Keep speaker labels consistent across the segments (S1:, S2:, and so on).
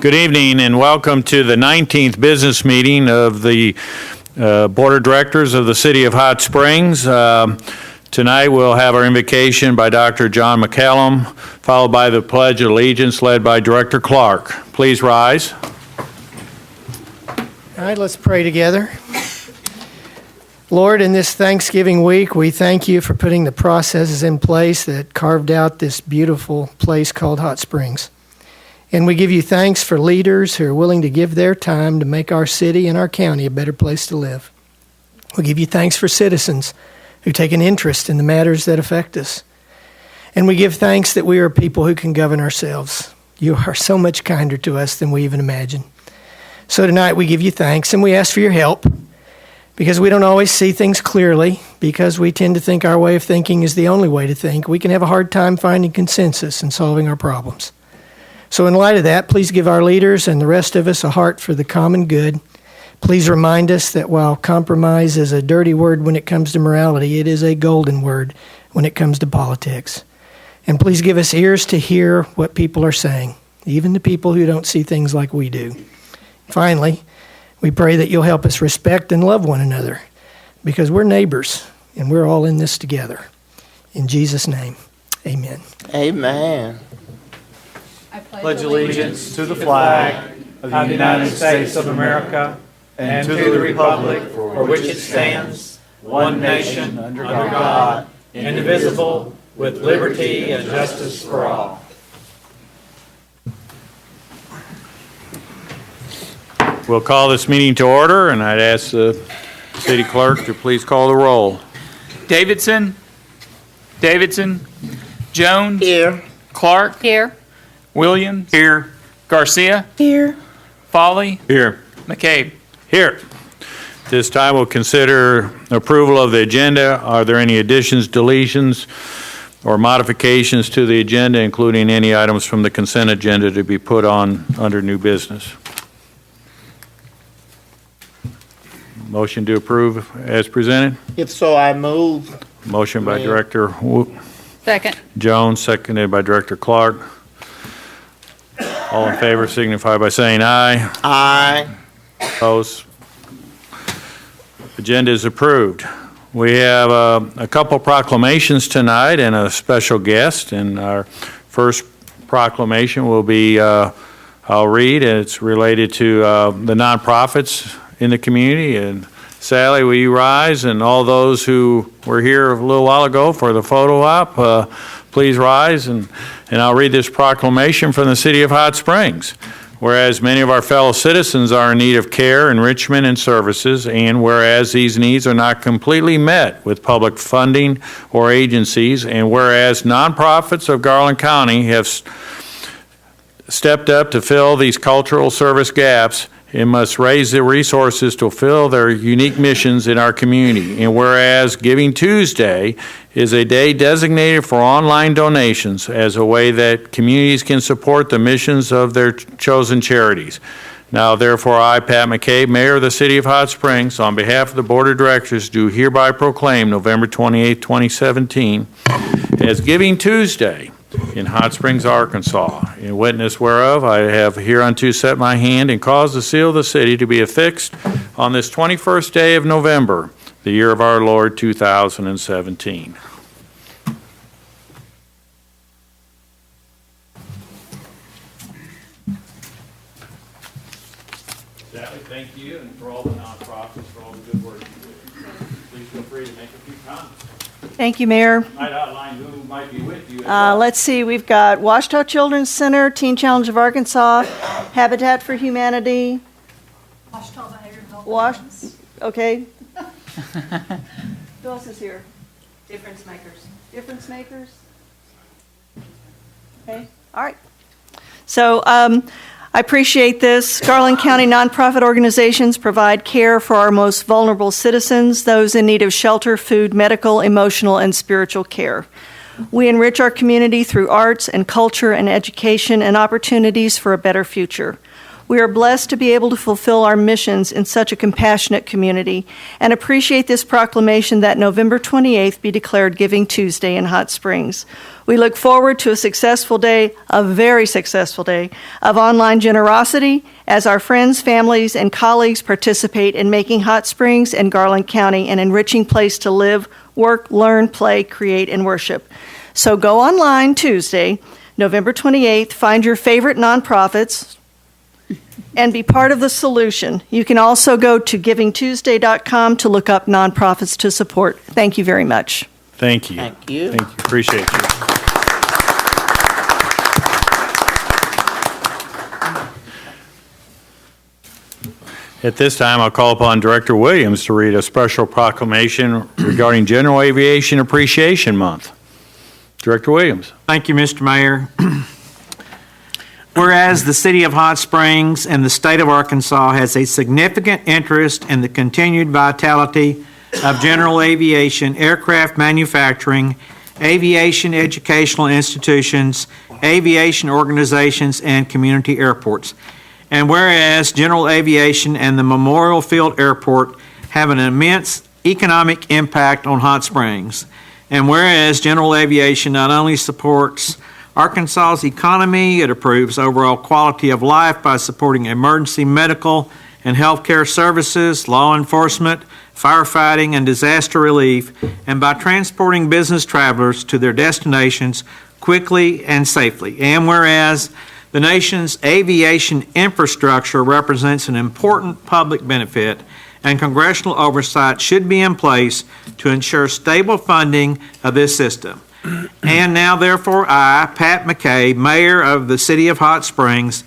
S1: Good evening and welcome to the 19th business meeting of the Board of Directors of the City of Hot Springs. Tonight we'll have our invocation by Dr. John McCallum, followed by the Pledge of Allegiance led by Director Clark. Please rise.
S2: All right, let's pray together. Lord, in this Thanksgiving week, we thank you for putting the processes in place that carved out this beautiful place called Hot Springs. And we give you thanks for leaders who are willing to give their time to make our city and our county a better place to live. We give you thanks for citizens who take an interest in the matters that affect us. And we give thanks that we are people who can govern ourselves. You are so much kinder to us than we even imagine. So tonight we give you thanks and we ask for your help because we don't always see things clearly, because we tend to think our way of thinking is the only way to think. We can have a hard time finding consensus and solving our problems. So in light of that, please give our leaders and the rest of us a heart for the common good. Please remind us that while compromise is a dirty word when it comes to morality, it is a golden word when it comes to politics. And please give us ears to hear what people are saying, even the people who don't see things like we do. Finally, we pray that you'll help us respect and love one another, because we're neighbors and we're all in this together. In Jesus' name, amen.
S3: Amen.
S4: I pledge allegiance to the flag of the United States of America and to the republic for which it stands, one nation, under God, indivisible, with liberty and justice for all.
S1: We'll call this meeting to order, and I'd ask the city clerk to please call the roll.
S5: Davidson, Jones,
S3: Here.
S5: Clark,
S4: Here.
S5: Williams, here, Garcia,
S3: Here.
S5: Foley,
S1: Here.
S5: McCabe.
S1: Here. This time we'll consider approval of the agenda. Are there any additions, deletions, or modifications to the agenda, including any items from the consent agenda to be put on under new business? Motion to approve as presented.
S3: If so, I move.
S1: Motion by
S3: Mayor.
S1: Director
S4: Second.
S1: Jones, seconded by Director Clark. All in favor signify by saying aye.
S3: Aye.
S1: Opposed? Agenda is approved. We have a couple proclamations tonight and a special guest. And our first proclamation will be, I'll read, it's related to the nonprofits in the community. And Sally, will you rise? And all those who were here a little while ago for the photo op, please rise. And I'll read this proclamation from the City of Hot Springs. Whereas many of our fellow citizens are in need of care, enrichment, and services, and whereas these needs are not completely met with public funding or agencies, and whereas nonprofits of Garland County have stepped up to fill these cultural service gaps, it must raise the resources to fulfill their unique missions in our community. And whereas Giving Tuesday is a day designated for online donations as a way that communities can support the missions of their chosen charities. Now, therefore, I, Pat McCabe, Mayor of the City of Hot Springs, on behalf of the Board of Directors, do hereby proclaim November 28, 2017 as Giving Tuesday in Hot Springs, Arkansas. In witness whereof, I have hereunto set my hand and caused the seal of the city to be affixed on this 21st day of November, the year of our Lord 2017. Sally, thank you, and for all the nonprofits for all the good work you do. Please feel free to make a few comments.
S6: Thank you, Mayor.
S1: Might outline who might be with you.
S6: Let's see, we've got Ouachita Children's Center, Teen Challenge of Arkansas, Habitat for Humanity. Okay. Who else is here?
S4: Difference makers.
S6: Difference makers? Okay, all right. So I appreciate this. Garland County nonprofit organizations provide care for our most vulnerable citizens, those in need of shelter, food, medical, emotional, and spiritual care. We enrich our community through arts and culture and education and opportunities for a better future. We are blessed to be able to fulfill our missions in such a compassionate community and appreciate this proclamation that November 28th be declared Giving Tuesday in Hot Springs. We look forward to a successful day, a very successful day, of online generosity as our friends, families, and colleagues participate in making Hot Springs and Garland County an enriching place to live, work, learn, play, create, and worship. So go online Tuesday, November 28th, find your favorite nonprofits, and be part of the solution. You can also go to givingtuesday.com to look up nonprofits to support. Thank you very much.
S1: Thank you.
S3: Thank you.
S1: Thank you. Appreciate you. At this time, I'll call upon Director Williams to read a special proclamation regarding General Aviation Appreciation Month. Director Williams.
S4: Thank you, Mr. Mayor. Whereas the city of Hot Springs and the state of Arkansas has a significant interest in the continued vitality of general aviation, aircraft manufacturing, aviation educational institutions, aviation organizations, and community airports. And whereas general aviation and the Memorial Field Airport have an immense economic impact on Hot Springs. And whereas general aviation not only supports Arkansas's economy, it improves overall quality of life by supporting emergency medical and healthcare services, law enforcement, firefighting, and disaster relief, and by transporting business travelers to their destinations quickly and safely. And whereas the nation's aviation infrastructure represents an important public benefit, and congressional oversight should be in place to ensure stable funding of this system. And now, therefore, I, Pat McKay, Mayor of the City of Hot Springs,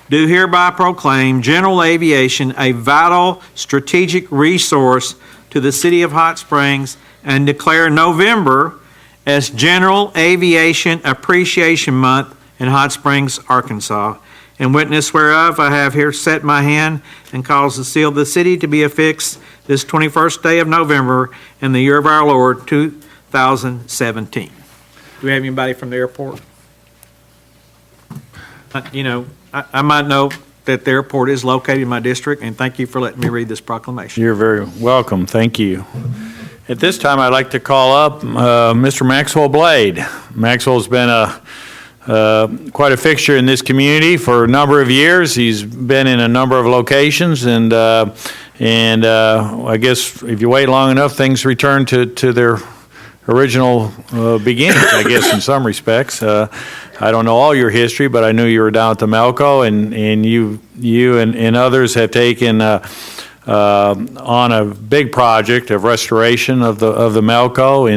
S4: do hereby proclaim general aviation a vital strategic resource to the City of Hot Springs and declare November as General Aviation Appreciation Month in Hot Springs, Arkansas. In witness whereof, I have here set my hand and cause the seal of the city to be affixed this 21st day of November in the year of our Lord, 2017. Do we have anybody from the airport? I might know that the airport is located in my district, and thank you for letting me read this proclamation.
S1: You're very welcome. Thank you. At this time, I'd like to call up Mr. Maxwell Blade. Maxwell's been quite a fixture in this community for a number of years. He's been in a number of locations, and I guess if you wait long enough, things return to their original beginnings, I guess, in some respects. I don't know all your history, but I knew you were down at the Melco, and you and others have taken on a big project of restoration of the Melco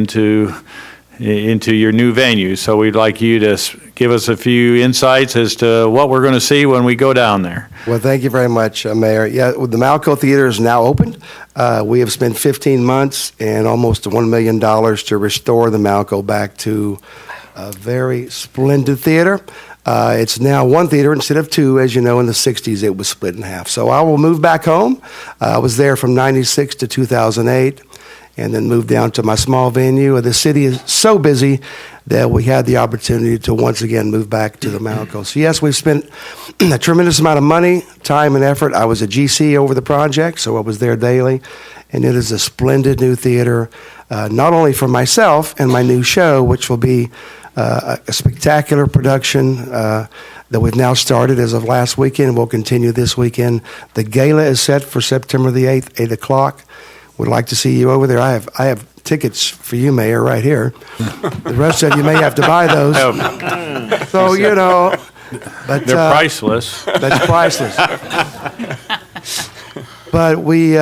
S1: into your new venue. So we'd like you to give us a few insights as to what we're going to see when we go down there.
S7: Well, thank you very much, Mayor. Yeah, the Malco Theater is now open. We have spent 15 months and almost $1 million to restore the Malco back to a very splendid theater. It's now one theater instead of two. As you know, in the 60s, it was split in half. So I will move back home. I was there from 96 to 2008. And then moved down to my small venue. The city is so busy that we had the opportunity to once again move back to the Malco. So yes, we've spent a tremendous amount of money, time, and effort. I was a GC over the project, so I was there daily. And it is a splendid new theater, not only for myself and my new show, which will be a spectacular production that we've now started as of last weekend. We'll continue this weekend. The gala is set for September the 8th, 8 o'clock. Would like to see you over there. I have tickets for you, Mayor, right here. The rest of you may have to buy those. So, but
S1: They're priceless.
S7: That's priceless. But we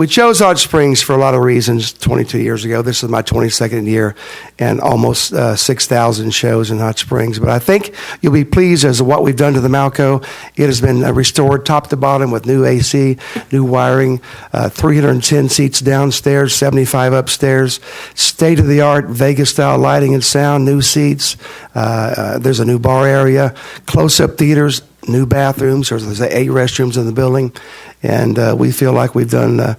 S7: chose Hot Springs for a lot of reasons 22 years ago. This is my 22nd year and almost 6,000 shows in Hot Springs. But I think you'll be pleased as to what we've done to the Malco. It has been restored top to bottom with new AC, new wiring, 310 seats downstairs, 75 upstairs, state-of-the-art Vegas-style lighting and sound, new seats. There's a new bar area, close-up theaters, new bathrooms. There's 8 restrooms in the building. And we feel like we've done a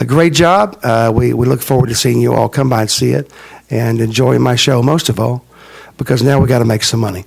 S7: great job. We look forward to seeing you all come by and see it and enjoy my show most of all. because now we got to make some money.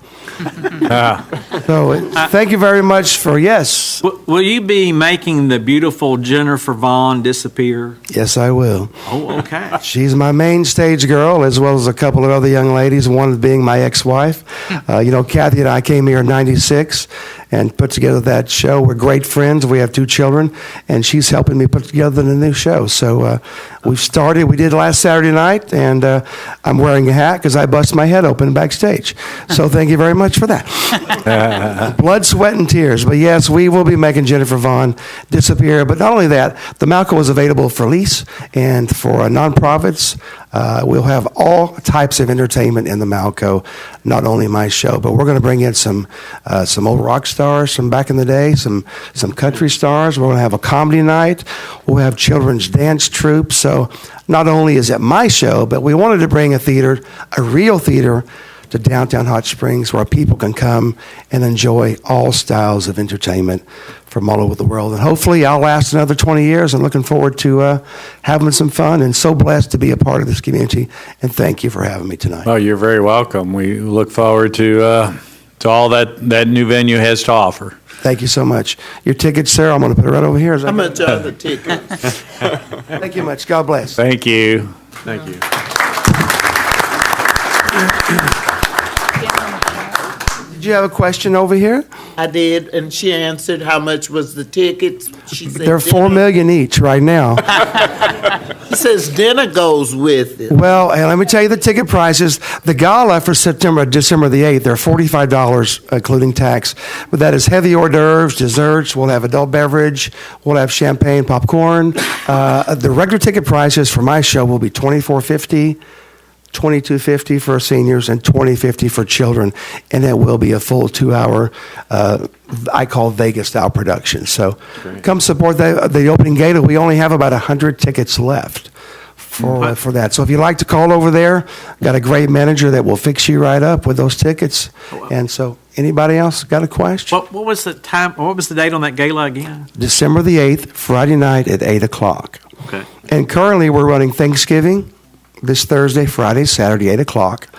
S7: So thank you very much for yes.
S4: Will you be making the beautiful Jennifer Vaughn disappear?
S7: Yes, I will.
S4: Oh, okay.
S7: She's my main stage girl, as well as a couple of other young ladies, one being my ex-wife. Kathy and I came here in '96 and put together that show. We're great friends. We have 2 children, and she's helping me put together the new show. So we've started. We did last Saturday night, and I'm wearing a hat because I bust my head open backstage. So thank you very much for that. Blood, sweat, and tears. But yes, we will be making Jennifer Vaughn disappear. But not only that, the Malco is available for lease and for nonprofits. We'll have all types of entertainment in the Malco, not only my show, but we're going to bring in some old rock stars from back in the day, some country stars. We're going to have a comedy night. We'll have children's dance troupe. So not only is it my show, but we wanted to bring a real theater, to downtown Hot Springs, where people can come and enjoy all styles of entertainment from all over the world. And hopefully I'll last another 20 years. I'm looking forward to having some fun, and so blessed to be a part of this community. And thank you for having me tonight.
S1: Well, you're very welcome. We look forward to all that new venue has to offer.
S7: Thank you so much. Your tickets, sir, I'm going to put it right over here.
S3: How much are the tickets?
S7: Thank you much. God bless.
S1: Thank you.
S4: Thank you.
S7: Did you have a question over here?
S3: I did, and she answered how much was the tickets. She said
S7: They're $4 million each right now.
S3: He says dinner goes with it.
S7: Well, and let me tell you the ticket prices. The gala for December the 8th, they're $45, including tax. But that is heavy hors d'oeuvres, desserts. We'll have adult beverage. We'll have champagne, popcorn. The regular ticket prices for my show will be $24.50. $22.50 for seniors and $20.50 for children, and it will be a full 2-hour, I call Vegas-style production. So come support the opening gala. We only have about 100 tickets left for that. So if you'd like to call over there, got a great manager that will fix you right up with those tickets. And so anybody else got a question?
S4: What was the time? What was the date on that gala again?
S7: December the 8th, Friday night at 8 o'clock.
S4: Okay.
S7: And currently we're running Thanksgiving this Thursday, Friday, Saturday, 8 o'clock.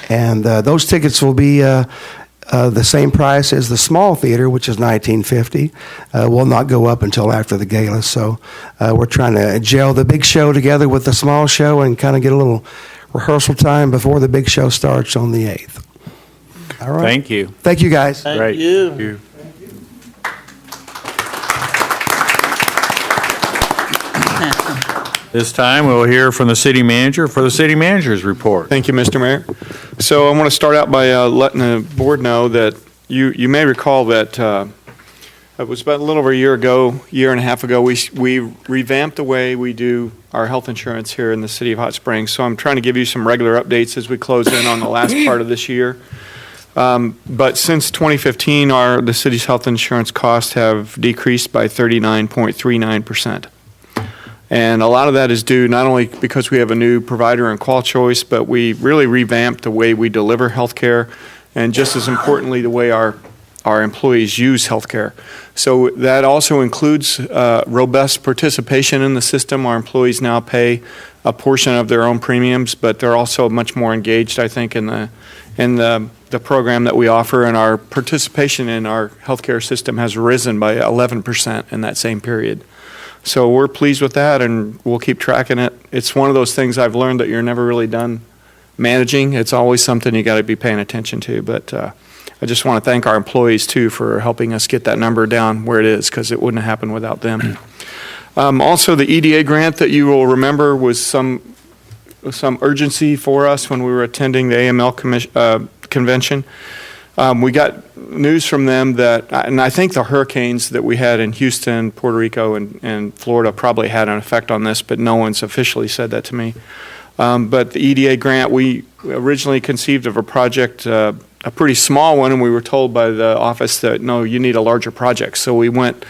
S7: And those tickets will be the same price as the small theater, which is $19.50. Will not go up until after the gala. So we're trying to gel the big show together with the small show and kind of get a little rehearsal time before the big show starts on the 8th. All right.
S1: Thank you.
S7: Thank you, guys.
S3: Thank
S1: Great.
S3: you.
S1: This time, we'll hear from the city manager for the city manager's report.
S8: Thank you, Mr. Mayor. So I want to start out by letting the board know that you may recall that it was about a little over a year and a half ago, we revamped the way we do our health insurance here in the city of Hot Springs. So I'm trying to give you some regular updates as we close in on the last part of this year. But since 2015, the city's health insurance costs have decreased by 39.39%. And a lot of that is due not only because we have a new provider in QualChoice, but we really revamped the way we deliver health care, and just as importantly, the way our employees use health care. So that also includes robust participation in the system. Our employees now pay a portion of their own premiums, but they're also much more engaged, I think, in the program that we offer, and our participation in our healthcare system has risen by 11% in that same period. So we're pleased with that, and we'll keep tracking it. It's one of those things I've learned that you're never really done managing. It's always something you got to be paying attention to. But I just want to thank our employees, too, for helping us get that number down where it is, because it wouldn't have happened without them. Also, the EDA grant that you will remember was some urgency for us when we were attending the AML convention. We got news from them that, and I think the hurricanes that we had in Houston, Puerto Rico, and Florida probably had an effect on this, but no one's officially said that to me. But the EDA grant, we originally conceived of a project, a pretty small one, and we were told by the office that, no, you need a larger project. So we went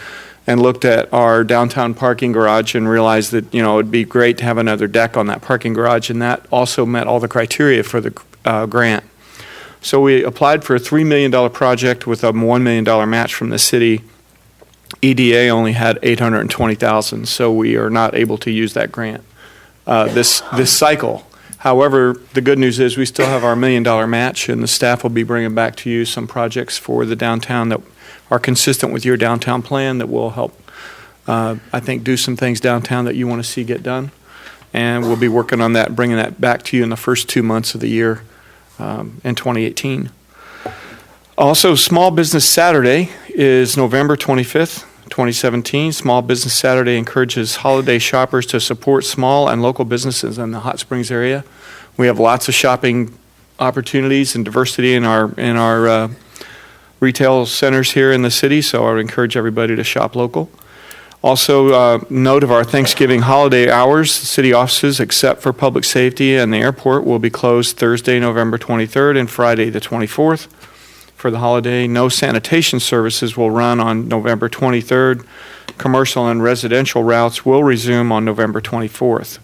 S8: and looked at our downtown parking garage and realized that, it'd be great to have another deck on that parking garage, and that also met all the criteria for the grant. So we applied for a $3 million project with a $1 million match from the city. EDA only had $820,000, so we are not able to use that grant this cycle. However, the good news is we still have our $1 million match, and the staff will be bringing back to you some projects for the downtown that are consistent with your downtown plan that will help, I think, do some things downtown that you want to see get done. And we'll be working on that, bringing that back to you in the first 2 months of the year in 2018. Also, Small Business Saturday is November 25th, 2017. Small Business Saturday encourages holiday shoppers to support small and local businesses in the Hot Springs area. We have lots of shopping opportunities and diversity in our retail centers here in the city, so I would encourage everybody to shop local. Also, note of our Thanksgiving holiday hours, city offices, except for public safety and the airport, will be closed Thursday, November 23rd and Friday, the 24th. For the holiday, no sanitation services will run on November 23rd. Commercial and residential routes will resume on November 24th.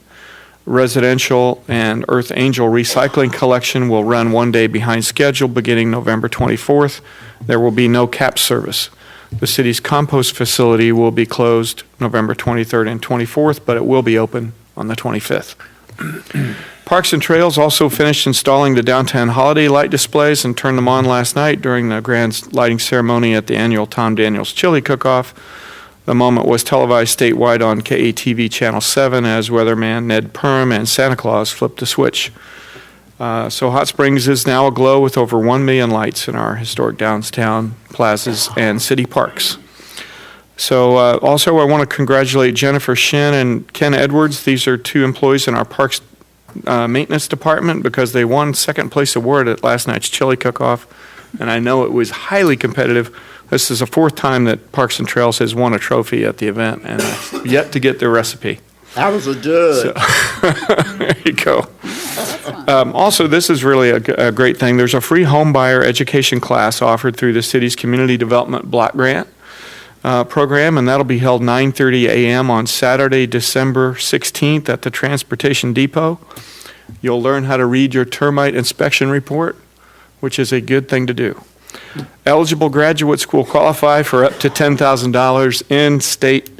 S8: Residential and Earth Angel recycling collection will run 1 day behind schedule beginning November 24th. There will be no CAP service. The city's compost facility will be closed November 23rd and 24th, but it will be open on the 25th. Parks and Trails also finished installing the downtown holiday light displays and turned them on last night during the grand lighting ceremony at the annual Tom Daniels Chili Cook-Off. The moment was televised statewide on KATV Channel 7 as weatherman Ned Perm and Santa Claus flipped a switch. So Hot Springs is now aglow with over 1 million lights in our historic downtown plazas and city parks. So also I want to congratulate Jennifer Shin and Ken Edwards. These are 2 employees in our parks maintenance department because they won second place award at last night's chili cook-off, and I know it was highly competitive. This is the 4th time that Parks and Trails has won a trophy at the event, and I've yet to get their recipe.
S3: I was a judge.
S8: There you go. Also, this is really a great thing. There's a free home buyer education class offered through the city's Community Development Block Grant program, and that'll be held 9:30 a.m. on Saturday, December 16th at the Transportation Depot. You'll learn how to read your termite inspection report, which is a good thing to do. Eligible graduates will qualify for up to $10,000 in state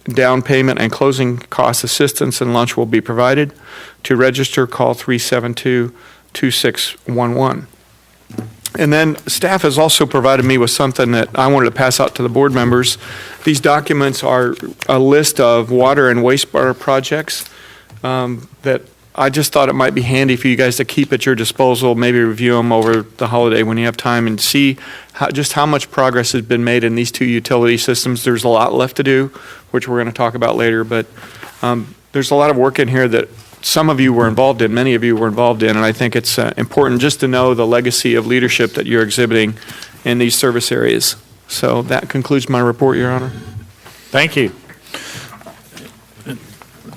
S8: down payment and closing cost assistance, and lunch will be provided. To register, call 372-2611. And then staff has also provided me with something that I wanted to pass out to the board members. These documents are a list of water and wastewater projects that I just thought it might be handy for you guys to keep at your disposal, maybe review them over the holiday when you have time and see just how much progress has been made in these 2 utility systems. There's a lot left to do, which we're going to talk about later, but there's a lot of work in here that some of you were involved in, many of you were involved in, and I think it's important just to know the legacy of leadership that you're exhibiting in these service areas. So that concludes my report, Your Honor.
S1: Thank you.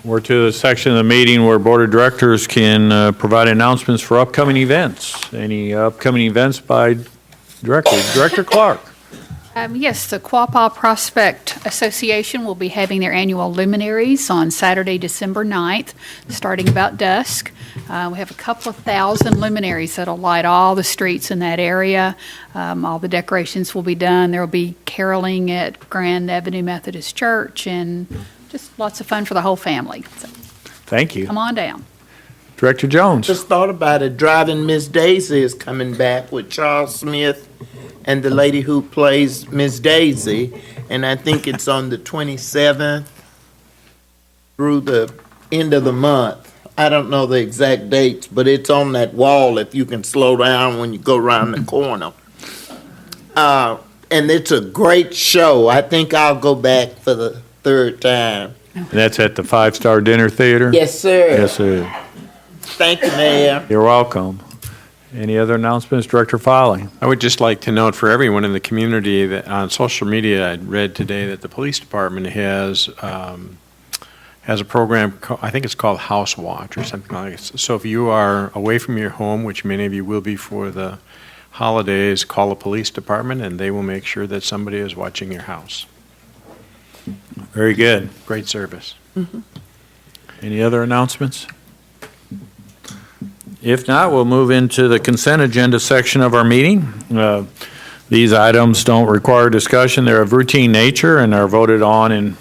S1: We're to the section of the meeting where Board of Directors can provide announcements for upcoming events. Any upcoming events by directors? Director Clark.
S9: Yes, the Quapaw Prospect Association will be having their annual luminaries on Saturday, December 9th, starting about dusk. We have a couple of thousand luminaries that'll light all the streets in that area. All the decorations will be done. There will be caroling at Grand Avenue Methodist Church and just lots of fun for the whole family. So
S1: Thank you.
S9: come on down.
S1: Director Jones.
S3: Just thought about it. Driving Miss Daisy is coming back with Charles Smith and the lady who plays Miss Daisy, and I think it's on the 27th through the end of the month. I don't know the exact dates, but it's on that wall if you can slow down when you go around the corner. And it's a great show. I think I'll go back for the 3rd time.
S1: And that's at the 5-Star Dinner Theater?
S3: Yes, sir.
S1: Yes, sir.
S3: Thank you, Mayor.
S1: You're welcome. Any other announcements? Director Foley.
S10: I would just like to note for everyone in the community that on social media, I read today that the police department has a program, I think it's called House Watch or something like that. So if you are away from your home, which many of you will be for the holidays, call the police department and they will make sure that somebody is watching your house.
S1: Very good.
S10: Great service.
S3: Mm-hmm.
S1: Any other announcements? If not, we'll move into the consent agenda section of our meeting. These items don't require discussion. They're of routine nature and are voted on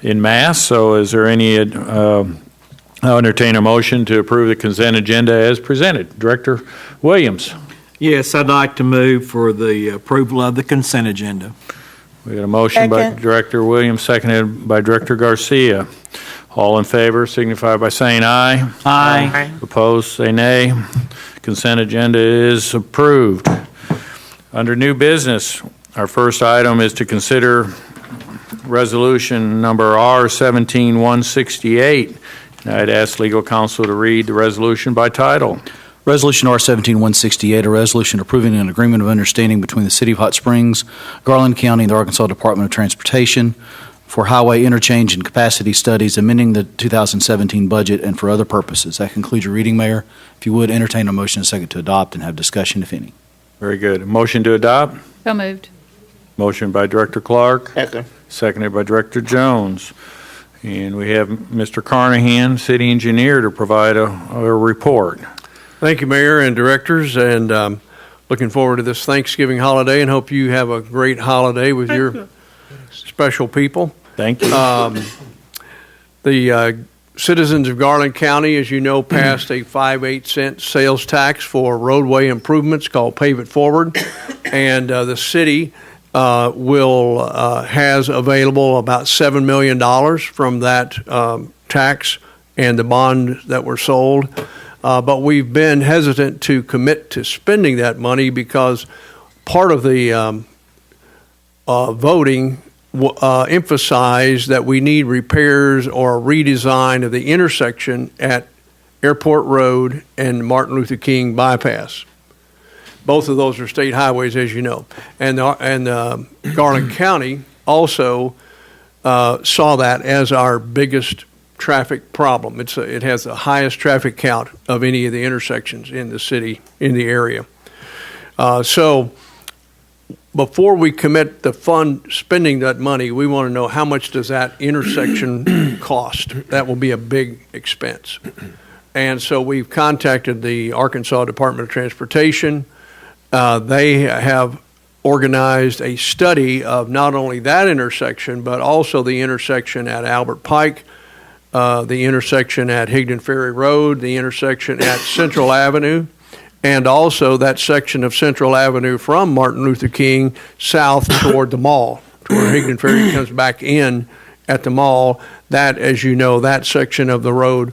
S1: in mass. So is there any I'll entertain a motion to approve the consent agenda as presented. Director Williams.
S4: Yes, I'd like to move for the approval of the consent agenda.
S1: We got a motion by
S6: Second.
S1: Director Williams, seconded by Director Garcia. All in favor signify by saying aye.
S4: Aye.
S1: Opposed, say nay. Consent agenda is approved. Under new business, our first item is to consider resolution number R-17-168. I'd ask legal counsel to read the resolution by title.
S11: Resolution R-17-168, a resolution approving an agreement of understanding between the City of Hot Springs, Garland County, and the Arkansas Department of Transportation for highway interchange and capacity studies, amending the 2017 budget, and for other purposes. That concludes your reading, Mayor. If you would, entertain a motion and a second to adopt and have discussion, if any.
S1: Very good. Motion to adopt?
S9: So moved.
S1: Motion by Director Clark,
S3: Second.
S1: seconded by Director Jones. And we have Mr. Carnahan, City Engineer, to provide a report.
S12: Thank you, Mayor and Directors, and looking forward to this Thanksgiving holiday, and hope you have a great holiday with your special people.
S1: Thank you.
S12: The citizens of Garland County, as you know, passed a 5/8 cent sales tax for roadway improvements called Pave It Forward, and the city has available about $7 million from that tax and the bond that were sold. But we've been hesitant to commit to spending that money because part of the voting emphasized that we need repairs or a redesign of the intersection at Airport Road and Martin Luther King bypass. Both of those are state highways, as you know. And Garland County also saw that as our biggest traffic problem. It has the highest traffic count of any of the intersections in the city, in the area. So before we commit the fund spending that money, we want to know how much does that intersection cost. That will be a big expense. And so we've contacted the Arkansas Department of Transportation. They have organized a study of not only that intersection, but also the intersection at Albert Pike, the intersection at Higdon Ferry Road, the intersection at Central Avenue, and also that section of Central Avenue from Martin Luther King south toward the mall, to where Higdon Ferry comes back in at the mall. That, as you know, that section of the road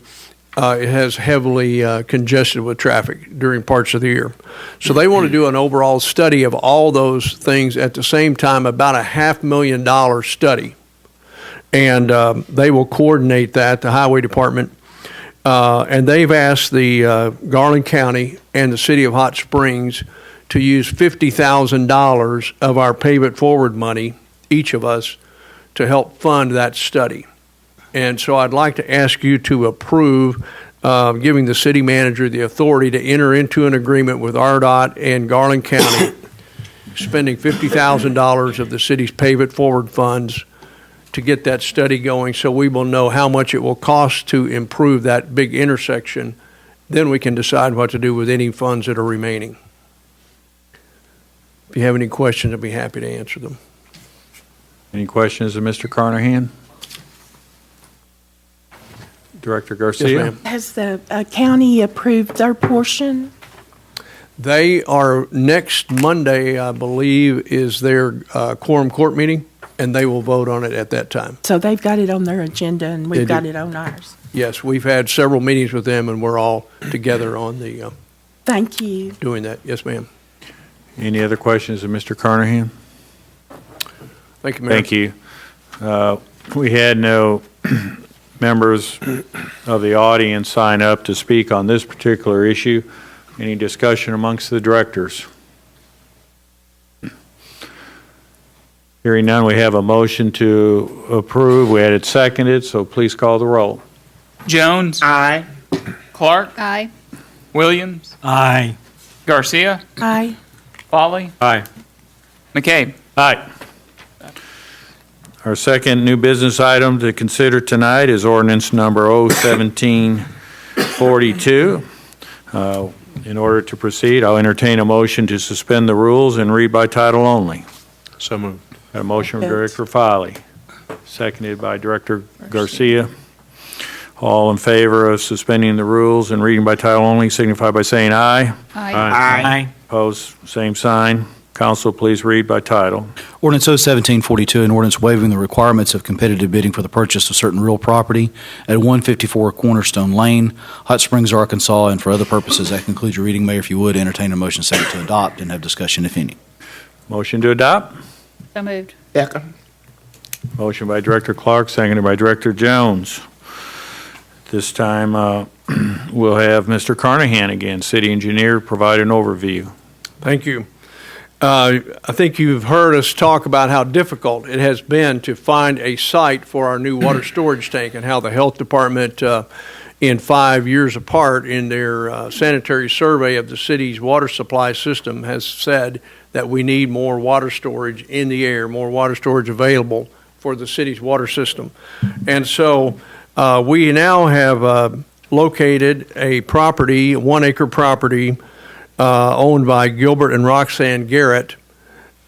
S12: it has heavily congested with traffic during parts of the year. So they want to do an overall study of all those things at the same time, about a $500,000 study. And they will coordinate that, the Highway Department. And they've asked the Garland County and the City of Hot Springs to use $50,000 of our Pave It Forward money, each of us, to help fund that study. And so I'd like to ask you to approve giving the city manager the authority to enter into an agreement with RDOT and Garland County, spending $50,000 of the city's Pave It Forward funds to get that study going, so we will know how much it will cost to improve that big intersection. Then we can decide what to do with any funds that are remaining. If you have any questions, I'd be happy to answer them.
S1: Any questions of Mr. Carnahan? Director Garcia?
S12: Yes, ma'am.
S13: Has the county approved their portion?
S12: They are, next Monday, I believe, is their quorum court meeting, and they will vote on it at that time.
S13: So they've got it on their agenda, and
S12: They
S13: we've got
S12: do.
S13: it on ours.
S12: Yes, we've had several meetings with them, and we're all together on the
S13: Thank you.
S12: doing that. Yes, ma'am.
S1: Any other questions of Mr. Carnahan?
S12: Thank you, Mayor.
S1: Thank you. We had no members of the audience sign up to speak on this particular issue. Any discussion amongst the directors? Hearing none, we have a motion to approve. We had it seconded, so please call the roll.
S5: Jones.
S3: Aye.
S5: Clark.
S9: Aye.
S5: Williams.
S4: Aye.
S5: Garcia.
S13: Aye.
S5: Foley.
S8: Aye.
S5: McCabe.
S1: Aye. Our second new business item to consider tonight is ordinance number 01742. In order to proceed, I'll entertain a motion to suspend the rules and read by title only.
S10: So moved.
S1: Got a motion from Director Filey, seconded by Director Garcia. All in favor of suspending the rules and reading by title only signify by saying aye.
S9: Aye.
S1: Opposed, same sign. Council, please read by title.
S11: Ordinance 01742, an ordinance waiving the requirements of competitive bidding for the purchase of certain real property at 154 Cornerstone Lane, Hot Springs, Arkansas, and for other purposes. That concludes your reading, Mayor. If you would, entertain a motion second to adopt and have discussion, if any.
S1: Motion to adopt.
S9: So moved.
S3: Second.
S1: Motion by Director Clark, seconded by Director Jones. This time, we'll have Mr. Carnahan again, city engineer, provide an overview.
S12: Thank you. I think you've heard us talk about how difficult it has been to find a site for our new water storage tank, and how the health department, in 5 years apart in their sanitary survey of the city's water supply system, has said that we need more water storage in the air, more water storage available for the city's water system. And so we now have located a property, 1 acre property, owned by Gilbert and Roxanne Garrett,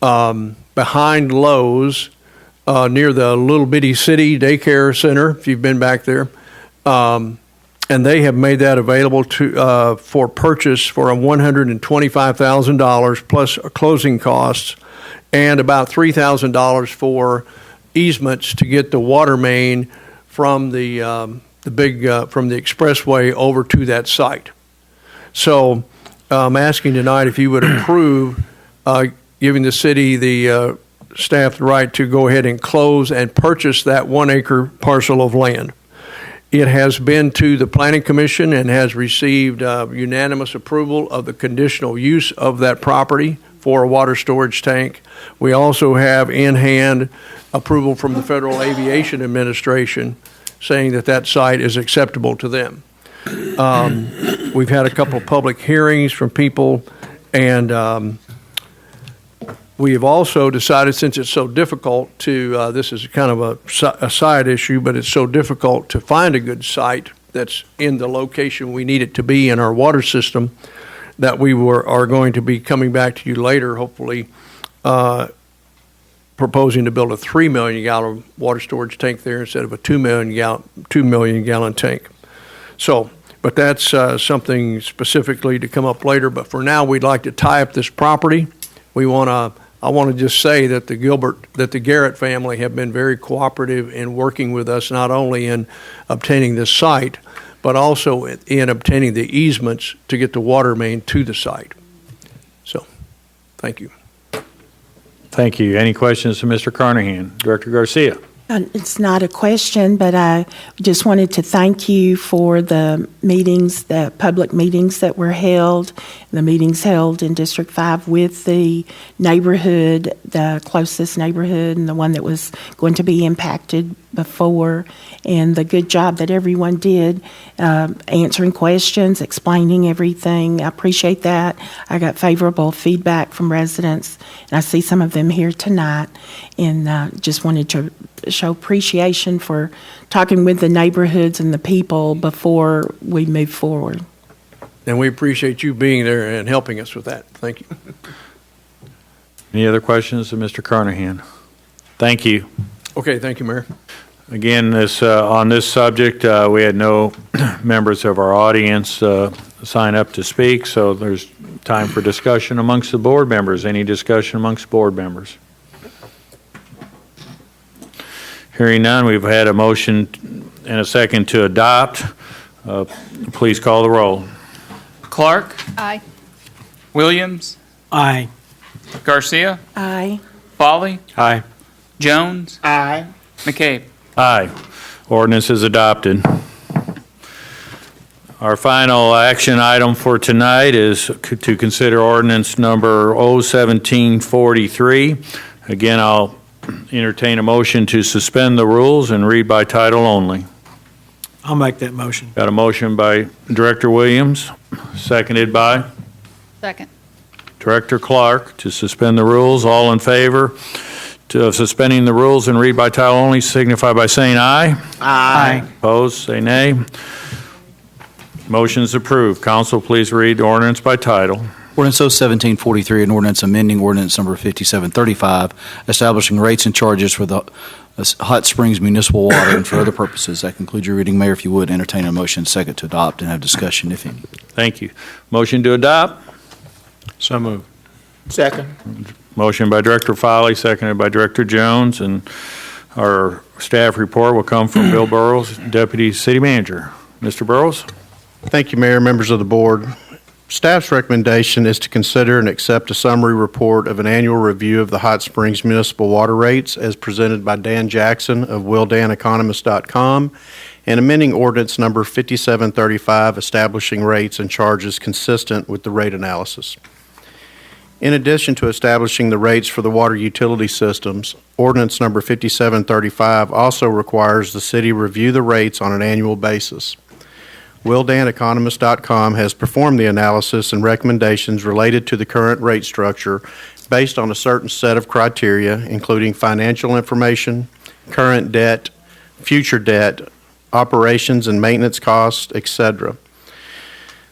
S12: behind Lowe's, near the Little Bitty City Daycare Center, if you've been back there. And they have made that available for purchase for $125,000 plus closing costs, and about $3,000 for easements to get the water main from the expressway over to that site. So I'm asking tonight if you would approve giving the city the staff the right to go ahead and close and purchase that 1 acre parcel of land. It has been to the Planning Commission and has received unanimous approval of the conditional use of that property for a water storage tank. We also have in hand approval from the Federal Aviation Administration saying that that site is acceptable to them. We've had a couple of public hearings from people, and we have also decided, since it's so difficult to, this is kind of a side issue, but it's so difficult to find a good site that's in the location we need it to be in our water system, that we are going to be coming back to you later, hopefully, proposing to build a 3 million gallon water storage tank there instead of a 2 million gallon tank. So, but that's something specifically to come up later. But for now, we'd like to tie up this property. I want to just say that the Garrett family have been very cooperative in working with us, not only in obtaining this site, but also in obtaining the easements to get the water main to the site. So, thank you.
S1: Thank you. Any questions to Mr. Carnahan? Director Garcia.
S13: It's not a question, but I just wanted to thank you for the meetings, the public meetings that were held, the meetings held in District 5 with the neighborhood, the closest neighborhood, and the one that was going to be impacted before, and the good job that everyone did answering questions, explaining everything. I appreciate that. I got favorable feedback from residents, and I see some of them here tonight, and just wanted to show appreciation for talking with the neighborhoods and the people before we move forward.
S12: And we appreciate you being there and helping us with that. Thank you.
S1: Any other questions to Mr. Carnahan? Thank you.
S12: Okay, thank you, Mayor.
S1: Again, on this subject, we had no members of our audience sign up to speak, so there's time for discussion amongst the board members. Any discussion amongst board members? Hearing none, we've had a motion and a second to adopt. Please call the roll.
S5: Clark,
S9: Aye.
S5: Williams,
S4: Aye.
S5: Garcia,
S13: Aye.
S5: Foley,
S10: Aye.
S5: Jones,
S3: Aye.
S5: McCabe.
S1: Aye. Ordinance is adopted. Our final action item for tonight is to consider ordinance number 01743. Again, I'll entertain a motion to suspend the rules and read by title only.
S4: I'll make that motion.
S1: Got a motion by Director Williams, seconded by
S9: Second.
S1: Director Clark to suspend the rules. All in favor of suspending the rules and read by title only signify by saying aye.
S3: Aye.
S1: Opposed, say nay. Motion is approved. Council, please read the ordinance by title.
S11: Ordinance 01743, an ordinance amending ordinance number 5735, establishing rates and charges for the Hot Springs municipal water and for other purposes. That concludes your reading, Mayor. If you would, entertain a motion second to adopt and have discussion, if any.
S1: Thank you. Motion to adopt?
S10: So moved.
S3: Second.
S1: Motion by Director Foley, seconded by Director Jones, and our staff report will come from Bill Burrows, Deputy City Manager. Mr. Burrows?
S14: Thank you, Mayor, members of the board. Staff's recommendation is to consider and accept a summary report of an annual review of the Hot Springs municipal water rates as presented by Dan Jackson of WillDanEconomist.com and amending ordinance number 5735 establishing rates and charges consistent with the rate analysis. In addition to establishing the rates for the water utility systems, ordinance number 5735 also requires the city review the rates on an annual basis. WillDanEconomist.com has performed the analysis and recommendations related to the current rate structure based on a certain set of criteria, including financial information, current debt, future debt, operations and maintenance costs, etc.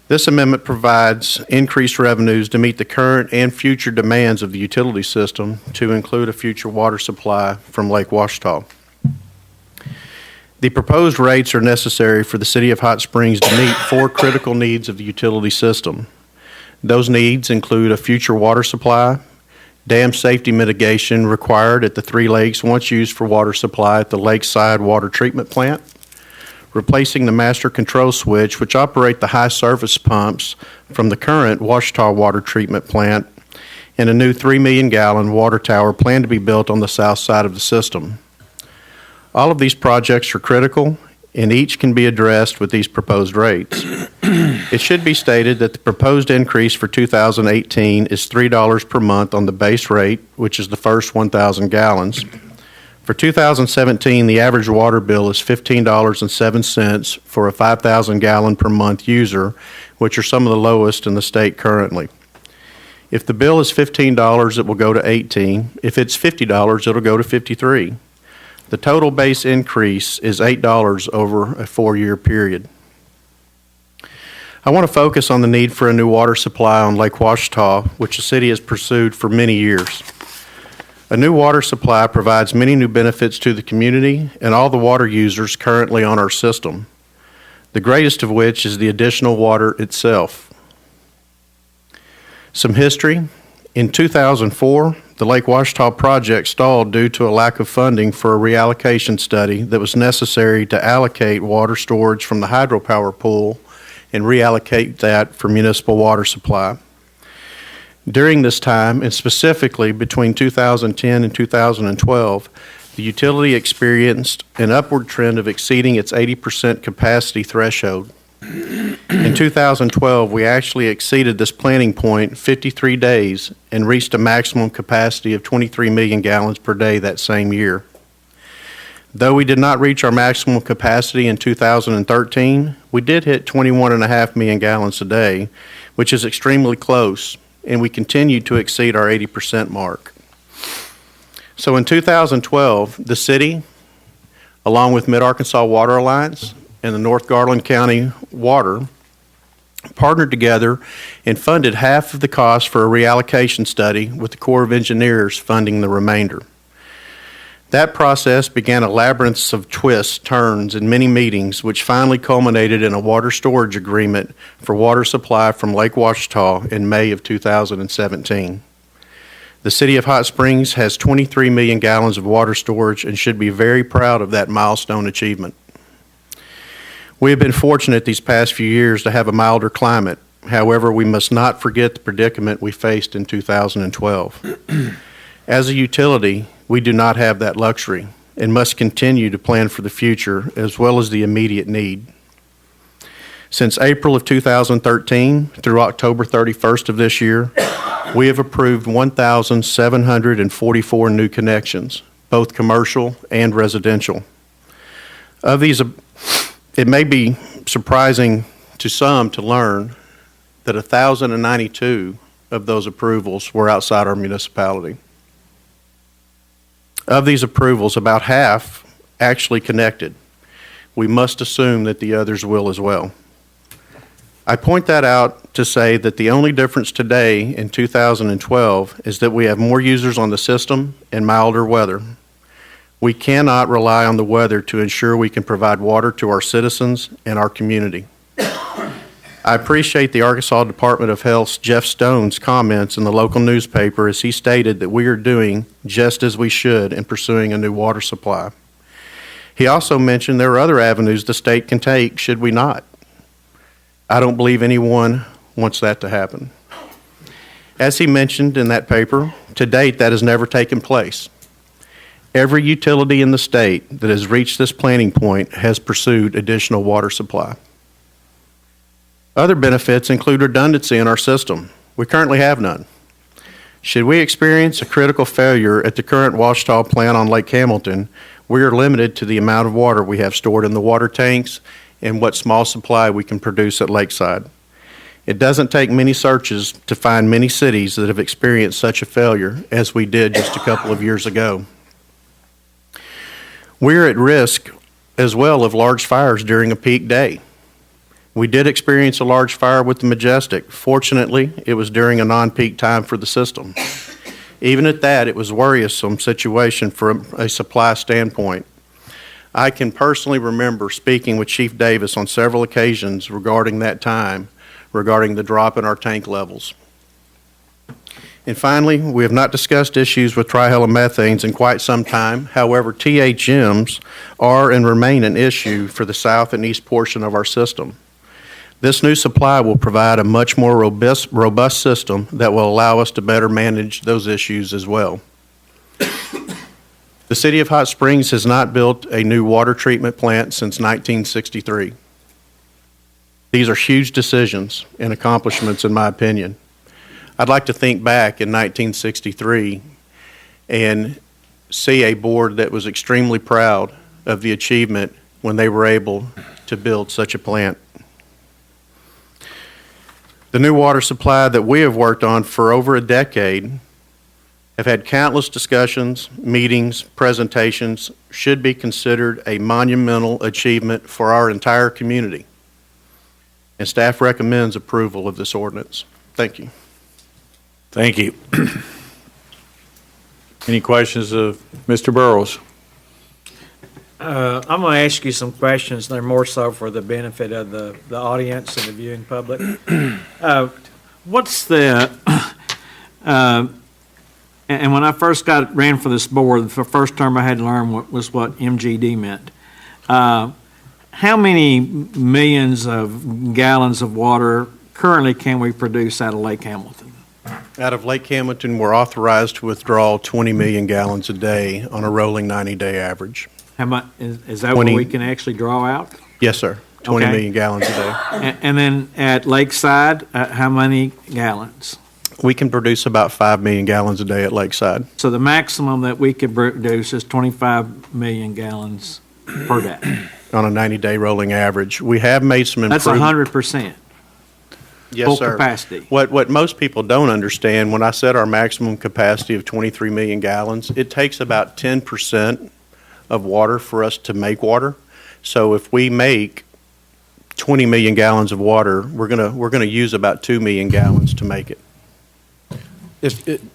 S14: This amendment provides increased revenues to meet the current and future demands of the utility system to include a future water supply from Lake Ouachita. The proposed rates are necessary for the City of Hot Springs to meet four critical needs of the utility system. Those needs include a future water supply, dam safety mitigation required at the three lakes once used for water supply at the Lakeside Water Treatment Plant, replacing the master control switch which operate the high surface pumps from the current Ouachita Water Treatment Plant, and a new 3 million gallon water tower planned to be built on the south side of the system. All of these projects are critical, and each can be addressed with these proposed rates. It should be stated that the proposed increase for 2018 is $3 per month on the base rate, which is the first 1,000 gallons. For 2017, the average water bill is $15.07 for a 5,000 gallon per month user, which are some of the lowest in the state currently. If the bill is $15, it will go to $18. If it's $50, it'll go to $53. The total base increase is $8 over a 4-year period. I want to focus on the need for a new water supply on Lake Ouachita, which the city has pursued for many years. A new water supply provides many new benefits to the community and all the water users currently on our system, the greatest of which is the additional water itself. Some history. In 2004, the Lake Ouachita project stalled due to a lack of funding for a reallocation study that was necessary to allocate water storage from the hydropower pool and reallocate that for municipal water supply. During this time, and specifically between 2010 and 2012, the utility experienced an upward trend of exceeding its 80% capacity threshold. In 2012, we actually exceeded this planning point 53 days and reached a maximum capacity of 23 million gallons per day that same year. Though we did not reach our maximum capacity in 2013, we did hit 21.5 million gallons a day, which is extremely close, and we continued to exceed our 80% mark. So in 2012, the city, along with Mid-Arkansas Water Alliance and the North Garland County Water, partnered together and funded half of the cost for a reallocation study, with the Corps of Engineers funding the remainder. That process began a labyrinth of twists, turns, and many meetings, which finally culminated in a water storage agreement for water supply from Lake Ouachita in May of 2017. The City of Hot Springs has 23 million gallons of water storage and should be very proud of that milestone achievement. We have been fortunate these past few years to have a milder climate. However, we must not forget the predicament we faced in 2012. As a utility, we do not have that luxury and must continue to plan for the future as well as the immediate need. Since April of 2013 through October 31st of this year, we have approved 1,744 new connections, both commercial and residential. Of these, it may be surprising to some to learn that 1,092 of those approvals were outside our municipality. Of these approvals, about half actually connected. We must assume that the others will as well. I point that out to say that the only difference today in 2012 is that we have more users on the system and milder weather. We cannot rely on the weather to ensure we can provide water to our citizens and our community. I appreciate the Arkansas Department of Health's Jeff Stone's comments in the local newspaper as he stated that we are doing just as we should in pursuing a new water supply. He also mentioned there are other avenues the state can take should we not. I don't believe anyone wants that to happen. As he mentioned in that paper, to date that has never taken place. Every utility in the state that has reached this planning point has pursued additional water supply. Other benefits include redundancy in our system. We currently have none. Should we experience a critical failure at the current Ouachita plant on Lake Hamilton, we are limited to the amount of water we have stored in the water tanks and what small supply we can produce at Lakeside. It doesn't take many searches to find many cities that have experienced such a failure as we did just a couple of years ago. We're at risk as well of large fires during a peak day. We did experience a large fire with the Majestic. Fortunately, it was during a non-peak time for the system. Even at that, it was a worrisome situation from a supply standpoint. I can personally remember speaking with Chief Davis on several occasions regarding that time, regarding the drop in our tank levels. And finally, we have not discussed issues with trihalomethanes in quite some time. However, THMs are and remain an issue for the south and east portion of our system. This new supply will provide a much more robust system that will allow us to better manage those issues as well. The City of Hot Springs has not built a new water treatment plant since 1963. These are huge decisions and accomplishments in my opinion. I'd like to think back in 1963 and see a board that was extremely proud of the achievement when they were able to build such a plant. The new water supply that we have worked on for over a decade have had countless discussions, meetings, presentations, should be considered a monumental achievement for our entire community. And staff recommends approval of this ordinance. Thank you.
S1: Thank you. Any questions of Mr. Burrows?
S4: I'm going to ask you some questions. They're more so for the benefit of the audience and the viewing public. What's the, and when I first ran for this board, the first term I had to learn was what MGD meant. How many millions of gallons of water currently can we produce out of Lake Hamilton?
S14: Out of Lake Hamilton, we're authorized to withdraw 20 million gallons a day on a rolling 90-day average.
S4: How much, is that what we can actually draw out?
S14: Yes, sir. 20
S4: Okay.
S14: million gallons a day.
S4: And then at Lakeside, how many gallons?
S14: We can produce about 5 million gallons a day at Lakeside.
S4: So the maximum that we could produce is 25 million gallons per day.
S14: On a 90-day rolling average. We have made some improvements.
S4: That's 100%.
S14: Yes,
S4: full
S14: sir.
S4: capacity.
S14: What most people don't understand, when I set our maximum capacity of 23 million gallons, it takes about 10% of water for us to make water. So if we make 20 million gallons of water, we're gonna use about 2 million gallons to make it.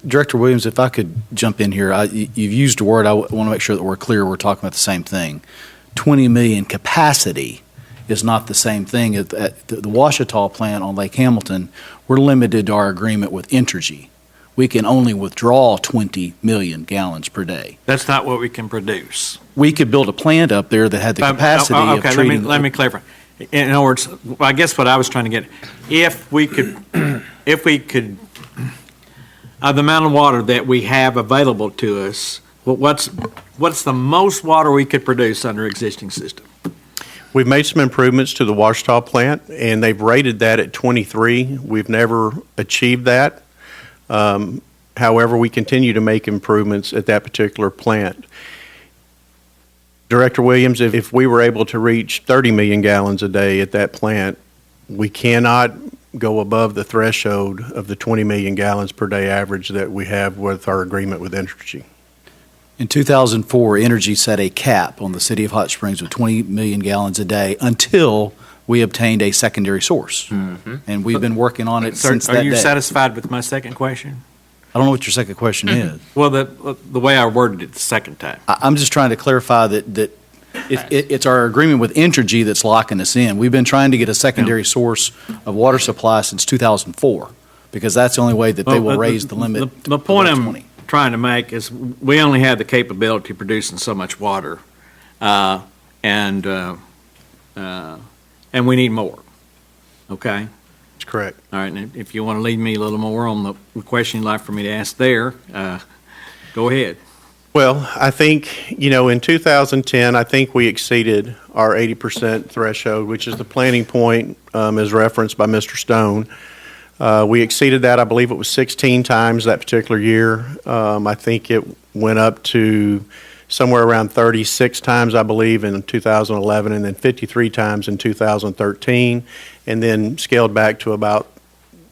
S11: Director Williams, if I could jump in here, you've used a word, I want to make sure that we're clear, we're talking about the same thing. 20 million capacity is not the same thing. At the Ouachita plant on Lake Hamilton, we're limited to our agreement with Entergy. We can only withdraw 20 million gallons per day.
S4: That's not what we can produce.
S11: We could build a plant up there that had the capacity of
S4: Okay,
S11: treating.
S4: let me clarify. In other words, I guess what I was trying to get, if we could, the amount of water that we have available to us, what's the most water we could produce under existing system?
S14: We've made some improvements to the Ouachita plant, and they've rated that at 23. We've never achieved that. However, we continue to make improvements at that particular plant. Director Williams, if we were able to reach 30 million gallons a day at that plant, we cannot go above the threshold of the 20 million gallons per day average that we have with our agreement with Entergy.
S11: In 2004, Entergy set a cap on the city of Hot Springs with 20 million gallons a day until we obtained a secondary source. And we've been working on it since that
S15: Are you
S11: day.
S15: satisfied with my second question?
S11: I don't know what your second question is.
S15: Well, the way I worded it the second time.
S11: I'm just trying to clarify that it's our agreement with Entergy that's locking us in. We've been trying to get a secondary source of water supply since 2004, because that's the only way that they will raise the limit.
S15: The point
S11: above
S15: I'm
S11: 20.
S15: trying to make is we only have the capability of producing so much water, and we need more. Okay?
S14: That's correct.
S15: All right, and if you want to lead me a little more on the question you'd like for me to ask there, go ahead.
S14: Well, I think, in 2010, I think we exceeded our 80% threshold, which is the planning point, as referenced by Mr. Stone. We exceeded that, I believe it was 16 times that particular year. I think it went up to somewhere around 36 times, I believe, in 2011, and then 53 times in 2013, and then scaled back to about,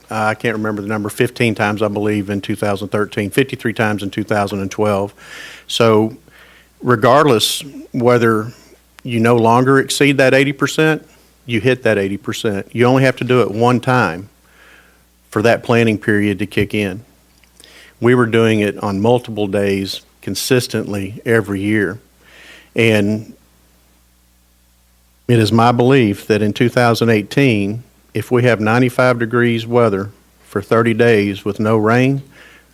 S14: I can't remember the number, 15 times, I believe, in 2013, 53 times in 2012. So regardless whether you no longer exceed that 80%, you hit that 80%. You only have to do it one time for that planning period to kick in. We were doing it on multiple days consistently every year. And it is my belief that in 2018, if we have 95 degrees weather for 30 days with no rain,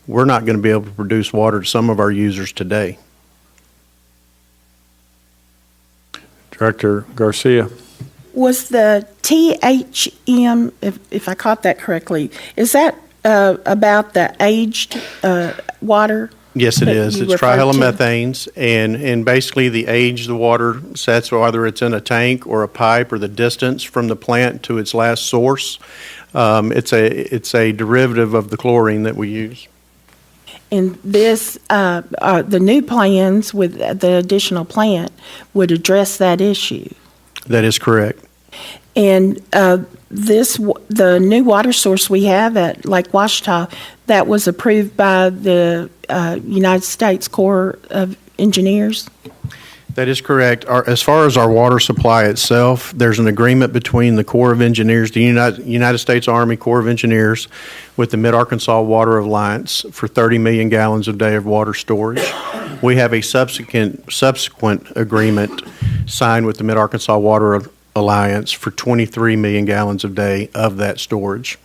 S14: we're not going to be able to produce water to some of our users today.
S1: Director Garcia.
S13: Was the THM, if I caught that correctly, is that about the aged water?
S14: Yes, it
S13: that
S14: is.
S13: you
S14: It's
S13: referred to?
S14: trihalomethanes, and basically the age the water sets, whether it's in a tank or a pipe, or the distance from the plant to its last source. It's a derivative of the chlorine that we use.
S13: And this, the new plans with the additional plant would address that issue.
S14: That is correct.
S13: And the new water source we have at Lake Ouachita, that was approved by the United States Corps of Engineers?
S14: That is correct. As far as our water supply itself, there's an agreement between the Corps of Engineers, the United States Army Corps of Engineers, with the Mid-Arkansas Water Alliance for 30 million gallons a day of water storage. We have a subsequent agreement signed with the Mid-Arkansas Water Alliance for 23 million gallons a day of that storage.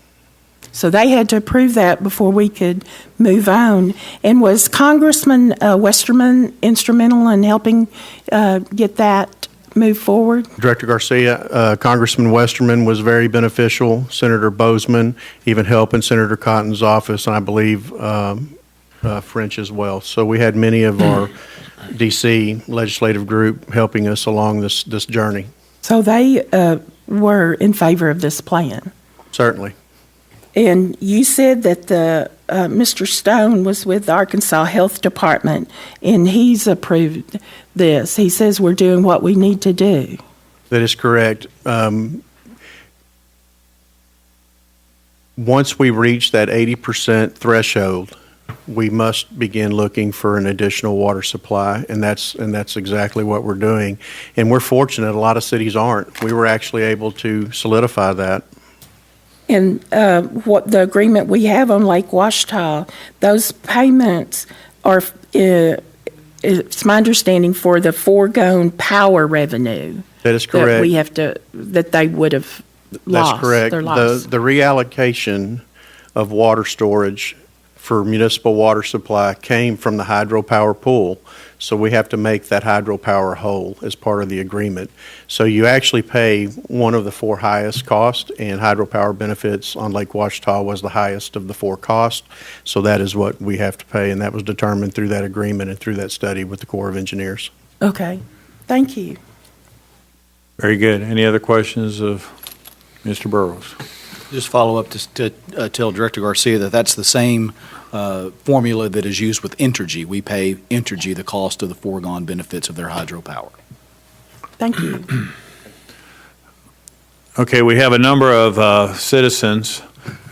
S13: So they had to approve that before we could move on. And was Congressman Westerman instrumental in helping get that moved forward?
S14: Director Garcia, Congressman Westerman was very beneficial. Senator Bozeman even helping Senator Cotton's office, and I believe French as well. So we had many of our D.C. legislative group helping us along this journey.
S13: So they were in favor of this plan.
S14: Certainly.
S13: And you said that Mr. Stone was with the Arkansas Health Department, and he's approved this. He says we're doing what we need to do.
S14: That is correct. Once we reach that 80% threshold, we must begin looking for an additional water supply, and that's exactly what we're doing. And we're fortunate, a lot of cities aren't. We were actually able to solidify that.
S13: And what the agreement we have on Lake Ouachita, those payments are, it's my understanding, for the foregone power revenue.
S14: That is correct.
S13: That we have that they would have lost.
S14: That's correct.
S13: Their loss.
S14: The reallocation of water storage for municipal water supply came from the hydropower pool. So we have to make that hydropower whole as part of the agreement. So you actually pay one of the four highest costs, and hydropower benefits on Lake Ouachita was the highest of the four costs. So that is what we have to pay, and that was determined through that agreement and through that study with the Corps of Engineers.
S13: Okay. Thank you.
S1: Very good. Any other questions of Mr. Burrows?
S11: Just follow up to tell Director Garcia that that's the same formula that is used with Entergy. We pay Entergy the cost of the foregone benefits of their hydropower.
S13: Thank you.
S1: Okay, we have a number of citizens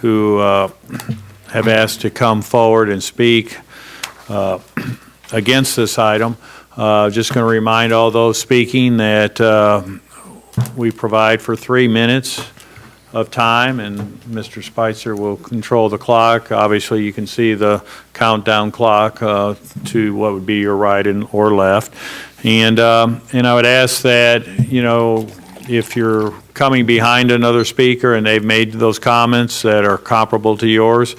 S1: who have asked to come forward and speak against this item. Just going to remind all those speaking that we provide for 3 minutes of time, and Mr. Spicer will control the clock. Obviously, you can see the countdown clock to what would be your right or left. And I would ask that, if you're coming behind another speaker and they've made those comments that are comparable to yours,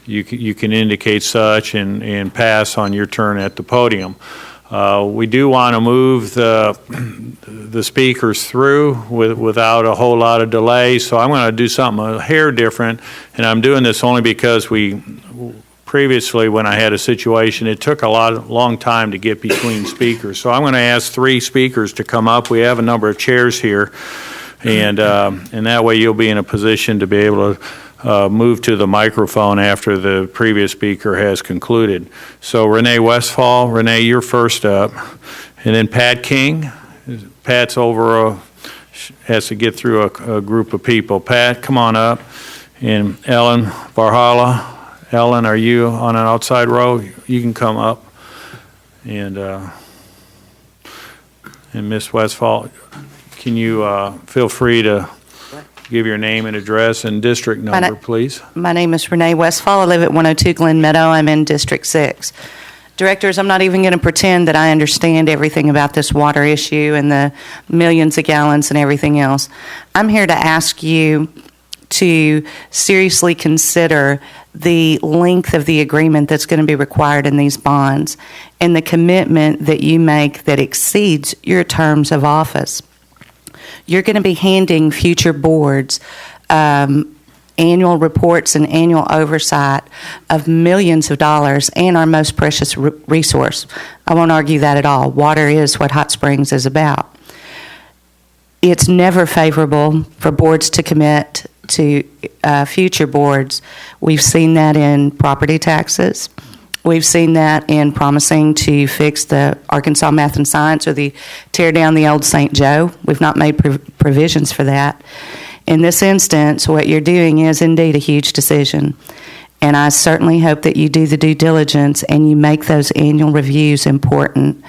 S1: you can indicate such and pass on your turn at the podium. We do want to move the speakers through without a whole lot of delay, so I'm going to do something a hair different, and I'm doing this only because previously when I had a situation, it took a long time to get between speakers. So I'm going to ask 3 speakers to come up. We have a number of chairs here, and that way you'll be in a position to be able to move to the microphone after the previous speaker has concluded. So Renee Westphal, Renee, you're first up. And then Pat King. Pat's has to get through a group of people. Pat, come on up. And Ellen Varhala. Ellen, are you on an outside row? You can come up. And Ms. Westphal, can you feel free to give your name and address and district number, please?
S16: My name is Renee Westphal. I live at 102 Glen Meadow. I'm in District 6. Directors, I'm not even going to pretend that I understand everything about this water issue and the millions of gallons and everything else. I'm here to ask you to seriously consider the length of the agreement that's going to be required in these bonds and the commitment that you make that exceeds your terms of office. You're going to be handing future boards annual reports and annual oversight of millions of dollars and our most precious resource. I won't argue that at all. Water is what Hot Springs is about. It's never favorable for boards to commit to future boards. We've seen that in property taxes. We've seen that in promising to fix the Arkansas Math and Science or tear down the old St. Joe. We've not made provisions for that. In this instance, what you're doing is indeed a huge decision. And I certainly hope that you do the due diligence and you make those annual reviews important.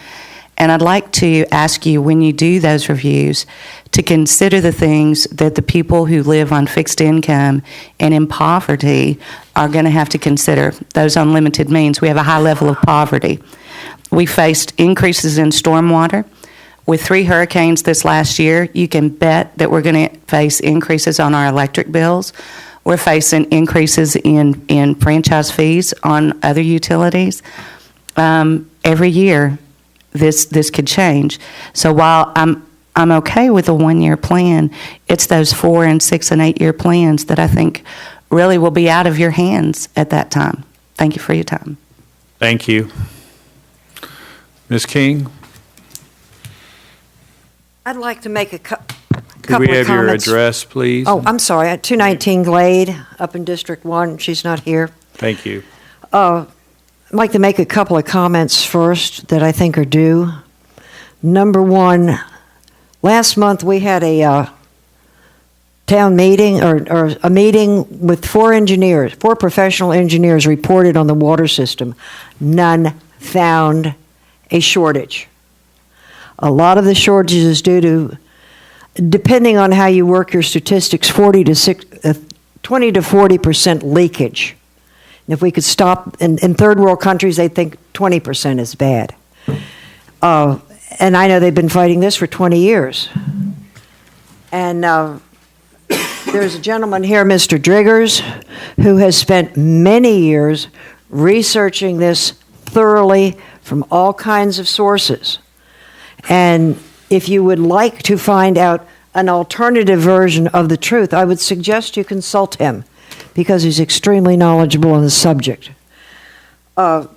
S16: And I'd like to ask you, when you do those reviews, to consider the things that the people who live on fixed income and in poverty are going to have to consider. Those on limited means. We have a high level of poverty. We faced increases in stormwater. With 3 hurricanes this last year, you can bet that we're going to face increases on our electric bills. We're facing increases in franchise fees on other utilities. Every year, this could change. So while I'm okay with a 1-year plan, it's those 4 and 6 and 8 year plans that I think really will be out of your hands at that time. Thank you for your time.
S1: Thank you. Ms. King?
S17: I'd like to make a couple
S1: Could we
S17: of
S1: have your
S17: comments.
S1: address, please?
S17: Oh, I'm sorry, at 219 Glade, up in District 1. She's not here.
S1: Thank you.
S17: I'd like to make a couple of comments first that I think are due. Number one, last month we had a town meeting or a meeting with 4 engineers, 4 professional engineers reported on the water system. None found a shortage. A lot of the shortage is due to, depending on how you work your statistics, 20 to 40% leakage. And if we could stop, in third world countries, they think 20% is bad. And I know they've been fighting this for 20 years. And there's a gentleman here, Mr. Driggers, who has spent many years researching this thoroughly from all kinds of sources. And if you would like to find out an alternative version of the truth, I would suggest you consult him because he's extremely knowledgeable on the subject. Now,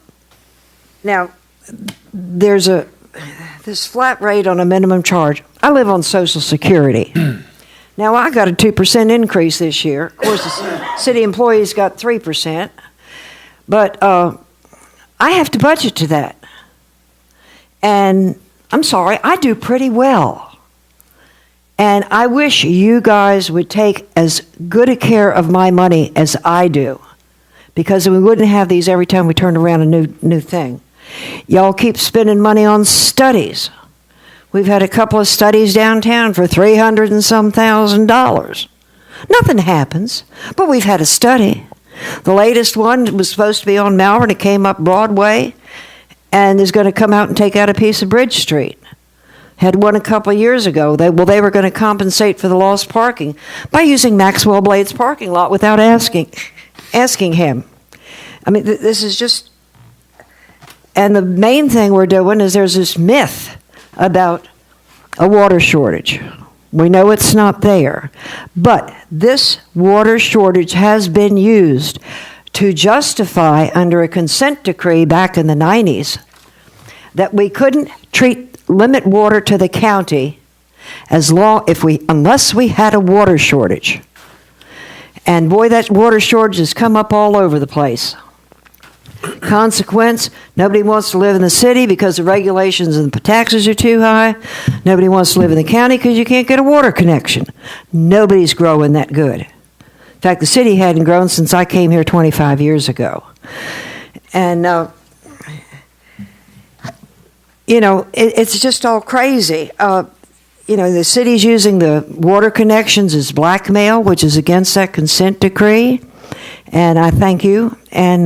S17: there's this flat rate on a minimum charge. I live on Social Security. Now, I got a 2% increase this year. Of course, the city employees got 3%. But I have to budget to that. And I'm sorry, I do pretty well. And I wish you guys would take as good a care of my money as I do, because we wouldn't have these every time we turned around a new thing. Y'all keep spending money on studies. We've had a couple of studies downtown for $300 and some thousand. Nothing happens, but we've had a study. The latest one was supposed to be on Malvern. It came up Broadway and is going to come out and take out a piece of Bridge Street. Had one a couple of years ago. They were going to compensate for the lost parking by using Maxwell Blade's parking lot without asking him. I mean, this is just... And the main thing we're doing is there's this myth about a water shortage. We know it's not there. But this water shortage has been used to justify, under a consent decree back in the 90s, that we couldn't limit water to the county unless we had a water shortage. And boy, that water shortage has come up all over the place. Consequence, nobody wants to live in the city because the regulations and the taxes are too high. Nobody wants to live in the county because you can't get a water connection. Nobody's growing that good. In fact, the city hadn't grown since I came here 25 years ago. And, it's just all crazy. The city's using the water connections as blackmail, which is against that consent decree. And I thank you. And,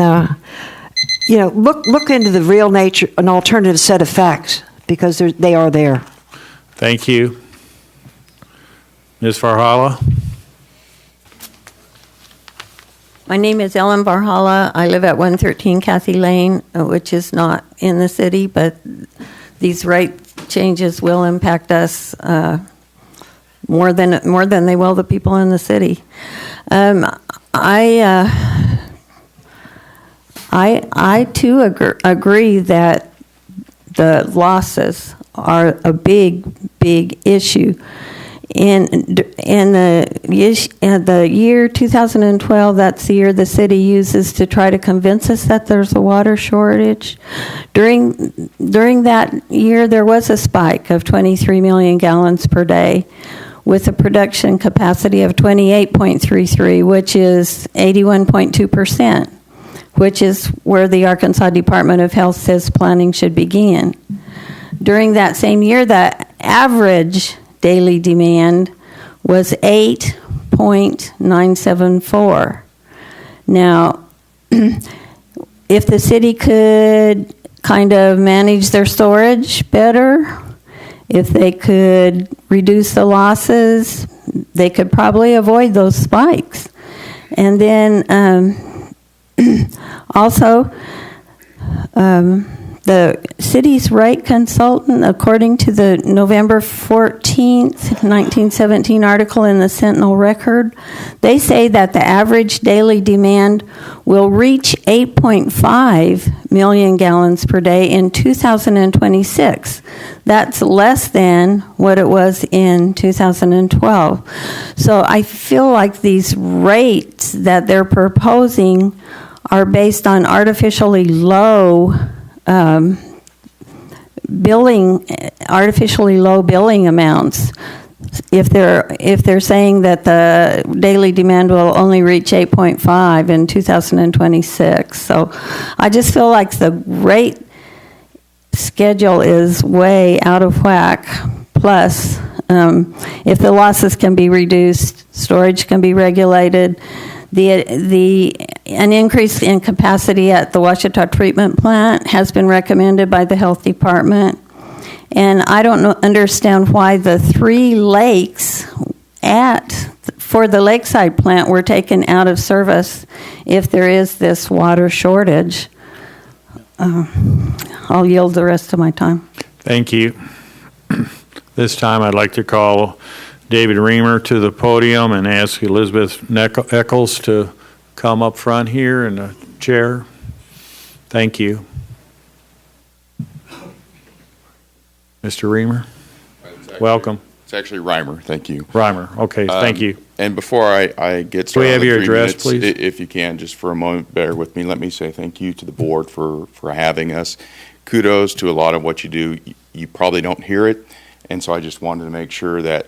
S17: look into the real nature, an alternative set of facts, because they are there.
S1: Thank you. Ms. Farhala?
S18: My name is Ellen Varhala. I live at 113 Cathy Lane, which is not in the city, but these rate changes will impact us more than they will the people in the city. I too agree that the losses are a big issue. In the year 2012, that's the year the city uses to try to convince us that there's a water shortage. During that year, there was a spike of 23 million gallons per day, with a production capacity of 28.33, which is 81.2%, which is where the Arkansas Department of Health says planning should begin. During that same year, the average daily demand was 8.974. Now, if the city could kind of manage their storage better, if they could reduce the losses, they could probably avoid those spikes. And then also, the city's rate consultant, according to the November 14th, 1917 article in the Sentinel Record, they say that the average daily demand will reach 8.5 million gallons per day in 2026. That's less than what it was in 2012. So I feel like these rates that they're proposing are based on artificially low artificially low billing amounts. If they're saying that the daily demand will only reach 8.5 in 2026, so I just feel like the rate schedule is way out of whack. Plus, if the losses can be reduced, storage can be regulated. An increase in capacity at the Ouachita Treatment Plant has been recommended by the Health Department. And I don't understand why the 3 lakes for the Lakeside plant were taken out of service if there is this water shortage. I'll yield the rest of my time.
S1: Thank you. This time I'd like to call David Reamer to the podium and ask Elizabeth Eccles to come up front here in the chair. Thank you. Mr. Reamer, welcome.
S19: It's actually Reimer, thank you.
S1: Reimer, okay, thank you.
S19: And before I get started,
S1: we have your address, please?
S19: If you can, just for a moment, bear with me. Let me say thank you to the board for having us. Kudos to a lot of what you do. You probably don't hear it, and so I just wanted to make sure that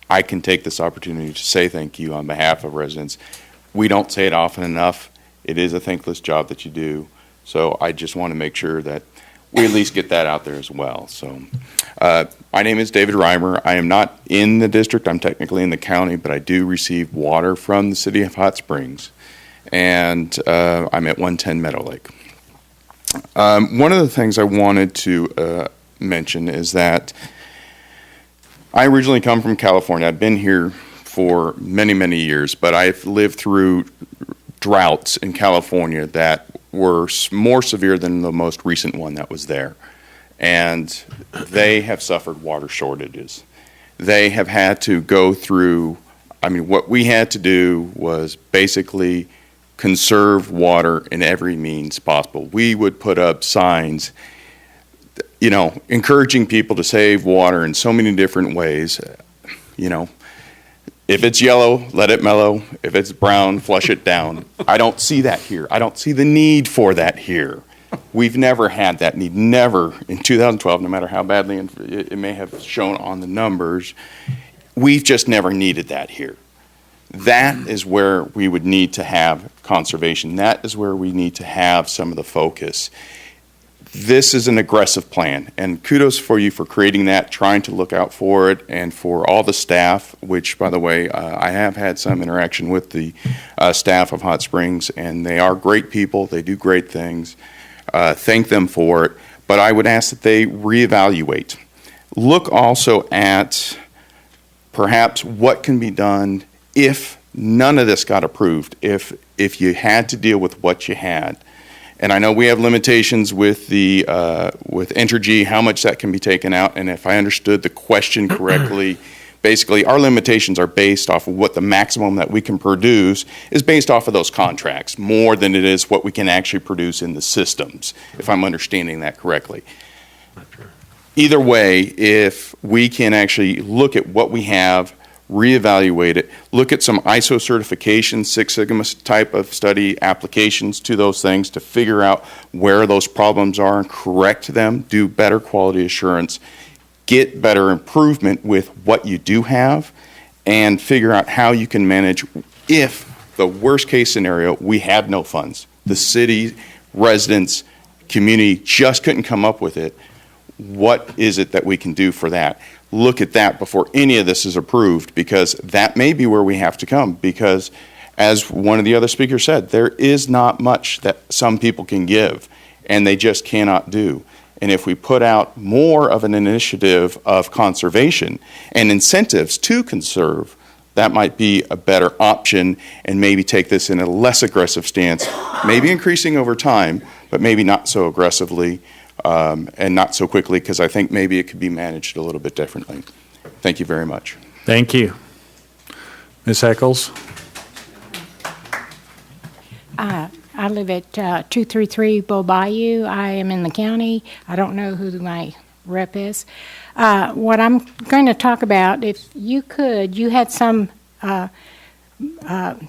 S19: I can take this opportunity to say thank you on behalf of residents. We don't say it often enough. It is a thankless job that you do, so I just want to make sure that we at least get that out there as well. So my name is David Reimer. I am not in the district. I'm technically in the county, but I do receive water from the city of Hot Springs, and I'm at 110 Meadow Lake. One of the things I wanted to mention is that I originally come from California. I've been here for many, many years, but I've lived through droughts in California that were more severe than the most recent one that was there. And they have suffered water shortages. They have had to go through, what we had to do was basically conserve water in every means possible. We would put up signs, encouraging people to save water in so many different ways. If it's yellow, let it mellow. If it's brown, flush it down. I don't see that here. I don't see the need for that here. We've never had that need, never in 2012, no matter how badly it may have shown on the numbers. We've just never needed that here. That is where we would need to have conservation. That is where we need to have some of the focus. This is an aggressive plan, and kudos for you for creating that, trying to look out for it, and for all the staff, which, by the way, I have had some interaction with the staff of Hot Springs, and they are great people. They do great things. Thank them for it, but I would ask that they reevaluate. Look also at perhaps what can be done if none of this got approved, if you had to deal with what you had. And I know we have limitations with the with Entergy, how much that can be taken out. And if I understood the question correctly, basically our limitations are based off of what the maximum that we can produce is based off of those contracts, more than it is what we can actually produce in the systems, if I'm understanding that correctly. Either way, if we can actually look at what we have, reevaluate it, look at some ISO certification, Six Sigma type of study applications to those things to figure out where those problems are and correct them, do better quality assurance, get better improvement with what you do have, and figure out how you can manage if the worst case scenario, we had no funds. The city, residents, community just couldn't come up with it. What is it that we can do for that? Look at that before any of this is approved, because that may be where we have to come, because as one of the other speakers said, there is not much that some people can give and they just cannot do. And if we put out more of an initiative of conservation and incentives to conserve, that might be a better option, and maybe take this in a less aggressive stance, maybe increasing over time, but maybe not so aggressively. And not so quickly, because I think maybe it could be managed a little bit differently. Thank you very much.
S1: Thank you. Ms. Eccles?
S20: I live at 233 Bull Bayou. I am in the county. I don't know who my rep is. What I'm going to talk about, if you could, you had some,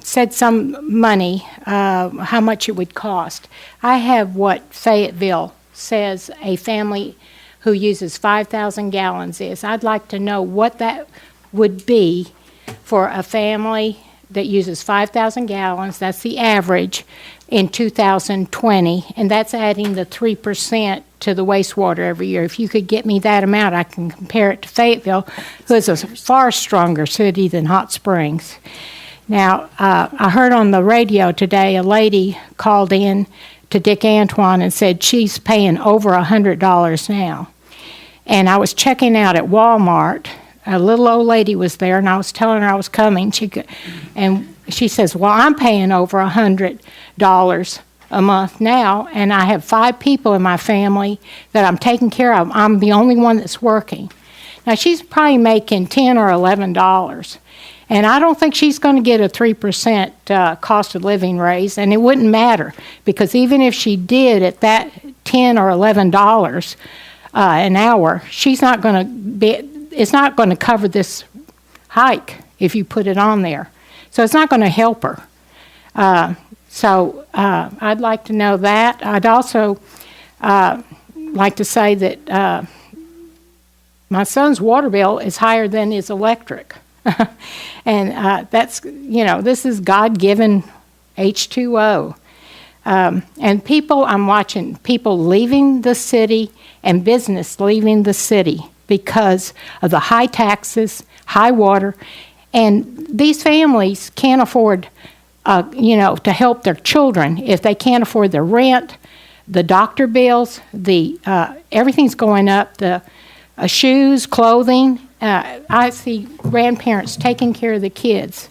S20: said some money, how much it would cost. I have what Fayetteville says a family who uses 5,000 gallons is. I'd like to know what that would be for a family that uses 5,000 gallons. That's the average in 2020, and that's adding the 3% to the wastewater every year. If you could get me that amount, I can compare it to Fayetteville, who is a far stronger city than Hot Springs. Now, I heard on the radio today a lady called in to Dick Antoine and said she's paying over $100 now. And I was checking out at Walmart. A little old lady was there, and I was telling her I was coming. And she says, well, I'm paying over $100 a month now, and I have 5 people in my family that I'm taking care of. I'm the only one that's working. Now, she's probably making $10 or $11. And I don't think she's going to get a 3% cost of living raise, and it wouldn't matter, because even if she did at that $10 or $11 an hour, she's not going to be. It's not going to cover this hike if you put it on there, so it's not going to help her. So I'd like to know that. I'd also like to say that my son's water bill is higher than his electric. And that's, this is God-given H2O. And people, I'm watching people leaving the city and business leaving the city because of the high taxes, high water, and these families can't afford, to help their children if they can't afford the rent, the doctor bills, everything's going up, the shoes, clothing. I see grandparents taking care of the kids.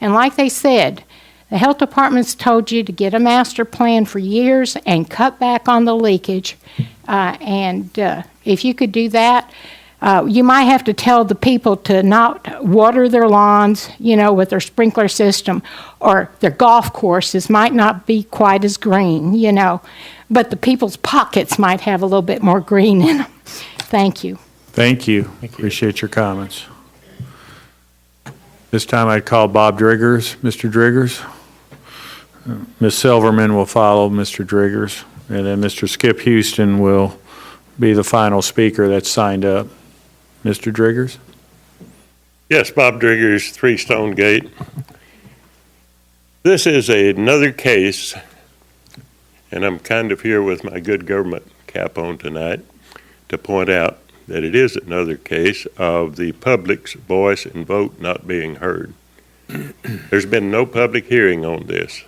S20: And like they said, the health department's told you to get a master plan for years and cut back on the leakage. If you could do that, you might have to tell the people to not water their lawns, with their sprinkler system, or their golf courses might not be quite as green, but the people's pockets might have a little bit more green in them. Thank you.
S1: Thank you. Appreciate your comments. This time I'd call Bob Driggers. Mr. Driggers. Ms. Silverman will follow Mr. Driggers, and then Mr. Skip Houston will be the final speaker that's signed up. Mr. Driggers?
S21: Yes, Bob Driggers, 3 Stone Gate. This is another case, and I'm kind of here with my good government cap on tonight to point out that it is another case of the public's voice and vote not being heard. There's been no public hearing on this.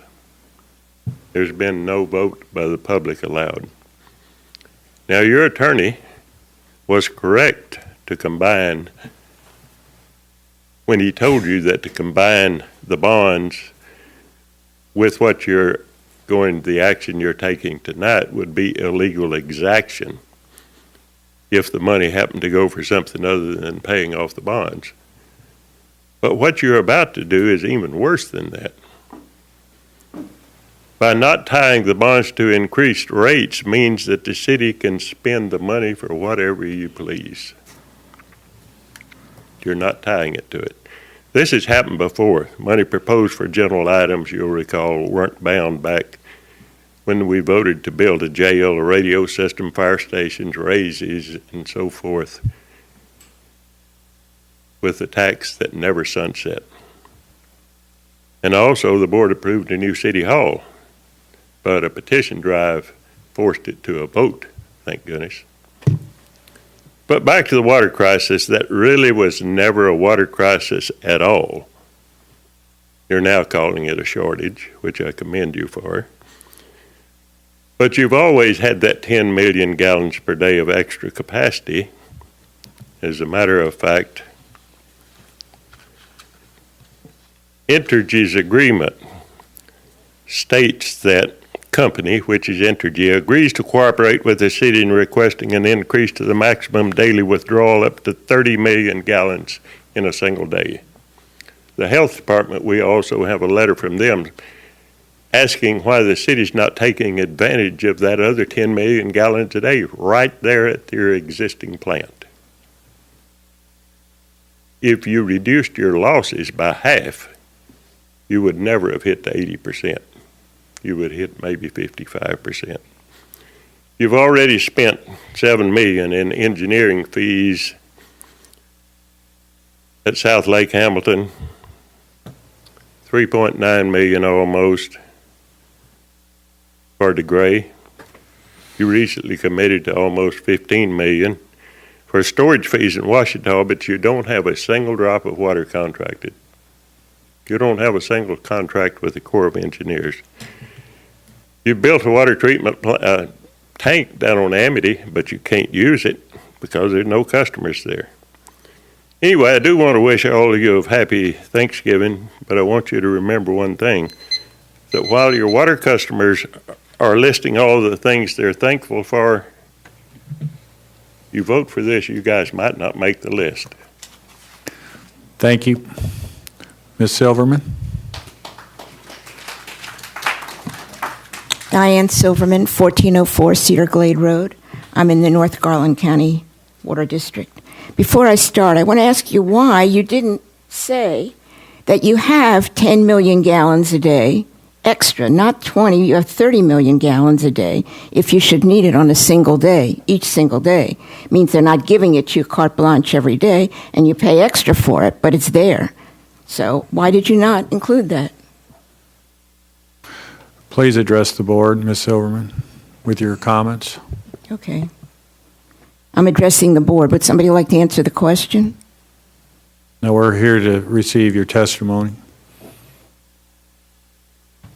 S21: There's been no vote by the public allowed. Now, your attorney was correct to combine, when he told you that to combine the bonds with what the action you're taking tonight would be illegal exaction if the money happened to go for something other than paying off the bonds. But what you're about to do is even worse than that. By not tying the bonds to increased rates means that the city can spend the money for whatever you please. You're not tying it to it. This has happened before. Money proposed for general items, you'll recall, weren't bound back when we voted to build a jail, a radio system, fire stations, raises, and so forth, with a tax that never sunset. And also, the board approved a new city hall, but a petition drive forced it to a vote, thank goodness. But back to the water crisis, that really was never a water crisis at all. You're now calling it a shortage, which I commend you for. But you've always had that 10 million gallons per day of extra capacity. As a matter of fact, Entergy's agreement states that company, which is Entergy, agrees to cooperate with the city in requesting an increase to the maximum daily withdrawal up to 30 million gallons in a single day. The health department, we also have a letter from them asking why the city's not taking advantage of that other 10 million gallons a day right there at their existing plant. If you reduced your losses by half, you would never have hit the 80%. You would hit maybe 55%. You've already spent $7 million in engineering fees at South Lake Hamilton, $3.9 million almost for DeGray. You recently committed to almost $15 million for storage fees in Washita, but you don't have a single drop of water contracted. You don't have a single contract with the Corps of Engineers. You built a water treatment tank down on Amity, but you can't use it because there's no customers there. Anyway, I do want to wish all of you a happy Thanksgiving, but I want you to remember one thing, that while your water customers are listing all the things they're thankful for, you vote for this, you guys might not make the list.
S1: Thank you. Ms. Silverman?
S22: Diane Silverman, 1404 Cedar Glade Road. I'm in the North Garland County Water District. Before I start, I want to ask you why you didn't say that you have 10 million gallons a day extra, not 20, you have 30 million gallons a day if you should need it on a single day, each single day. It means they're not giving it to you carte blanche every day, and you pay extra for it, but it's there. So why did you not include that?
S1: Please address the board, Ms. Silverman, with your comments.
S22: Okay. I'm addressing the board. Would somebody like to answer the question?
S1: Now, we're here to receive your testimony.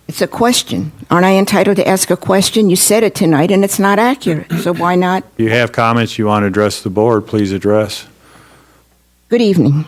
S22: It's a question. Aren't I entitled to ask a question? You said it tonight, and it's not accurate, so why not?
S1: If you have comments you want to address the board, please address.
S22: Good evening.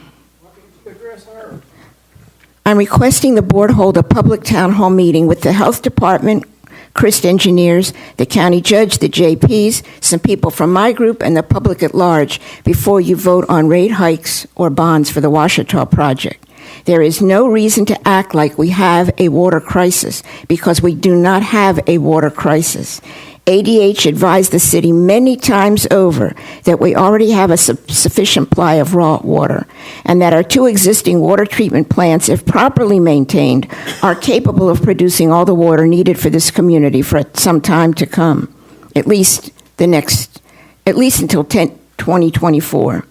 S22: I'm requesting the board hold a public town hall meeting with the health department, Christ engineers, the county judge, the JPs, some people from my group, and the public at large before you vote on rate hikes or bonds for the Washita project. There is no reason to act like we have a water crisis, because we do not have a water crisis. ADH advised the city many times over that we already have a sufficient supply of raw water, and that our 2 existing water treatment plants, if properly maintained, are capable of producing all the water needed for this community for some time to come, at least until 2024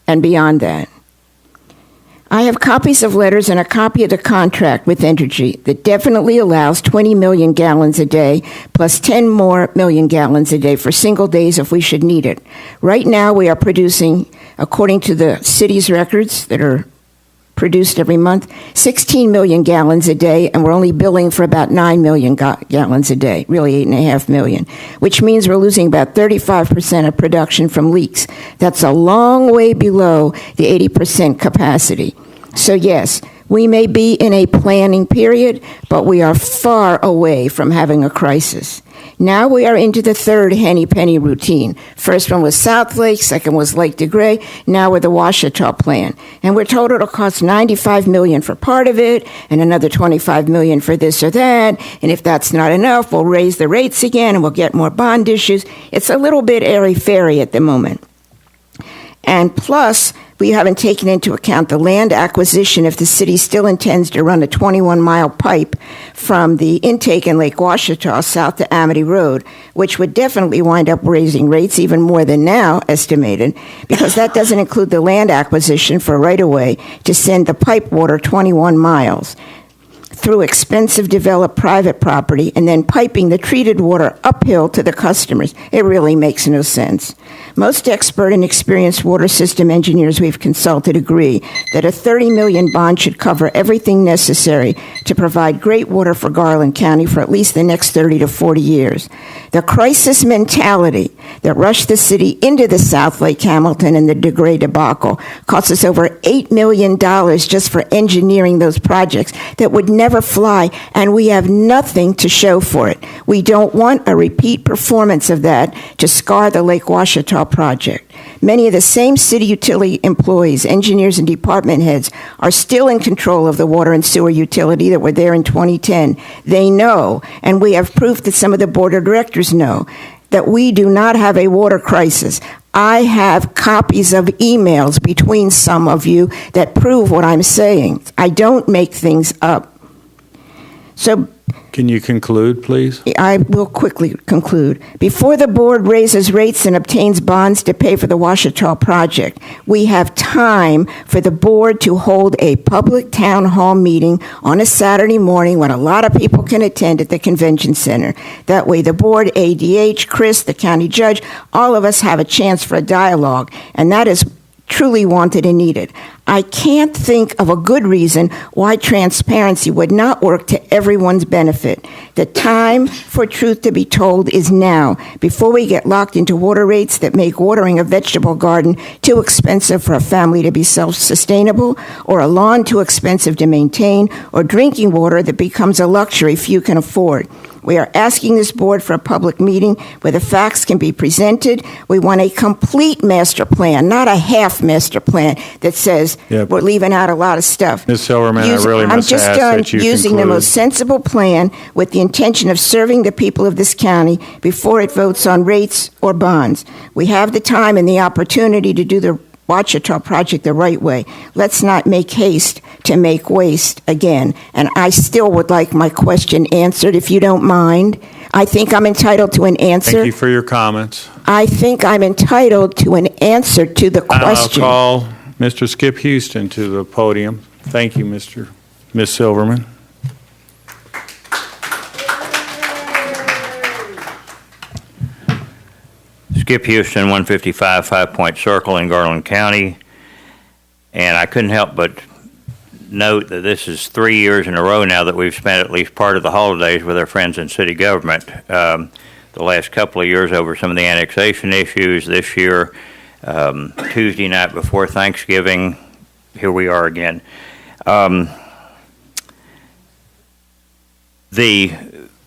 S22: and beyond that. I have copies of letters and a copy of the contract with Entergy that definitely allows 20 million gallons a day plus 10 more million gallons a day for single days if we should need it. Right now we are producing, according to the city's records that are produced every month, 16 million gallons a day, and we're only billing for about 9 million gallons a day, really 8.5 million, which means we're losing about 35% of production from leaks. That's a long way below the 80% capacity. So yes, we may be in a planning period, but we are far away from having a crisis. Now we are into the 3rd Henny Penny routine. First one was South Lake, second was Lake DeGray, now we're the Washita plan. And we're told it'll cost $95 million for part of it, and another $25 million for this or that, and if that's not enough, we'll raise the rates again and we'll get more bond issues. It's a little bit airy-fairy at the moment. And plus, we haven't taken into account the land acquisition if the city still intends to run a 21-mile pipe from the intake in Lake Washita south to Amity Road, which would definitely wind up raising rates even more than now estimated, because that doesn't include the land acquisition for right-of-way to send the pipe water 21 miles through expensive developed private property and then piping the treated water uphill to the customers. It really makes no sense. Most expert and experienced water system engineers we've consulted agree that a $30 million bond should cover everything necessary to provide great water for Garland County for at least the next 30 to 40 years. The crisis mentality that rushed the city into the South Lake Hamilton and the DeGray debacle cost us over $8 million just for engineering those projects that would never fly, and we have nothing to show for it. We don't want a repeat performance of that to scar the Lake Washita project. Many of the same city utility employees, engineers, and department heads are still in control of the water and sewer utility that were there in 2010. They know, and we have proof that some of the board of directors know, that we do not have a water crisis. I have copies of emails between some of you that prove what I'm saying. I don't make things up. So,
S1: can you conclude, please?
S22: I will quickly conclude. Before the board raises rates and obtains bonds to pay for the Washita project, we have time for the board to hold a public town hall meeting on a Saturday morning when a lot of people can attend at the convention center. That way the board, ADH, Chris, the county judge, all of us have a chance for a dialogue, and that is truly wanted and needed. I can't think of a good reason why transparency would not work to everyone's benefit. The time for truth to be told is now, before we get locked into water rates that make watering a vegetable garden too expensive for a family to be self-sustainable, or a lawn too expensive to maintain, or drinking water that becomes a luxury few can afford. We are asking this board for a public meeting where the facts can be presented. We want a complete master plan, not a half master plan that says we're leaving out a lot of stuff.
S1: Ms. Silverman, I really must ask that you
S22: I'm just done using the most sensible plan with the intention of serving the people of this county before it votes on rates or bonds. We have the time and the opportunity to do the Washita project the right way. Let's not make haste to make waste again. And I still would like my question answered, if you don't mind. I think I'm entitled to an answer.
S1: Thank you for your comments.
S22: I think I'm entitled to an answer to the question.
S1: I'll call Mr. Skip Houston to the podium. Thank you, Ms. Silverman.
S2: Skip Houston, 155 Five Point Circle in Garland County. And I couldn't help but note that this is 3 years in a row now that we've spent at least part of the holidays with our friends in city government. The last couple of years over some of the annexation issues. This year, Tuesday night before Thanksgiving, here we are again.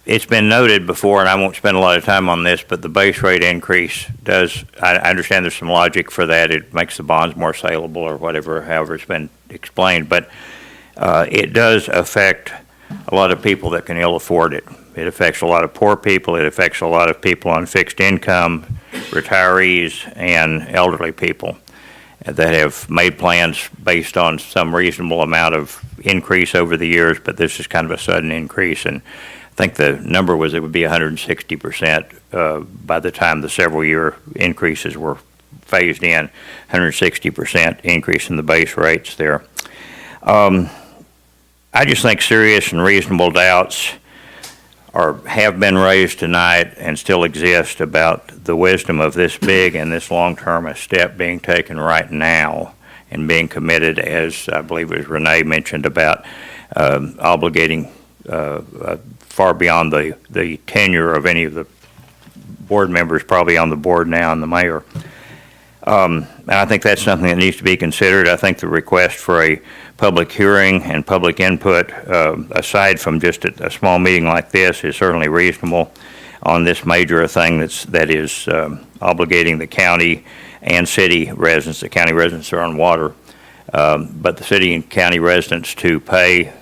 S2: It's been noted before, and I won't spend a lot of time on this, but the base rate increase does, I understand there's some logic for that. It makes the bonds more saleable or whatever, however it's been explained, but it does affect a lot of people that can ill afford it. It affects a lot of poor people. It affects a lot of people on fixed income, retirees, and elderly people that have made plans based on some reasonable amount of increase over the years, but this is kind of a sudden increase. And I think the number was it would be 160% by the time the several year increases were phased in, 160% increase in the base rates there. I just think serious and reasonable doubts have been raised tonight and still exist about the wisdom of this big and this long-term a step being taken right now and being committed, as I believe it was Renee mentioned, about obligating far beyond the tenure of any of the board members probably on the board now and the mayor. And I think that's something that needs to be considered. I think the request for a public hearing and public input, aside from just a small meeting like this, is certainly reasonable on this major thing that is obligating the county and city residents. The county residents are on water, but the city and county residents to pay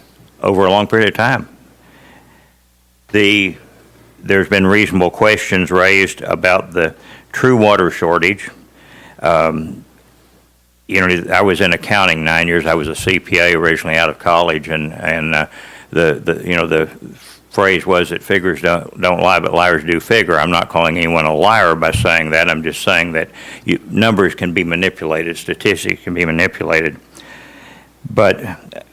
S2: over a long period of time. There's been reasonable questions raised about the true water shortage. I was in accounting 9 years. I was a CPA originally out of college, and the phrase was that figures don't lie, but liars do figure. I'm not calling anyone a liar by saying that. I'm just saying that numbers can be manipulated, statistics can be manipulated. But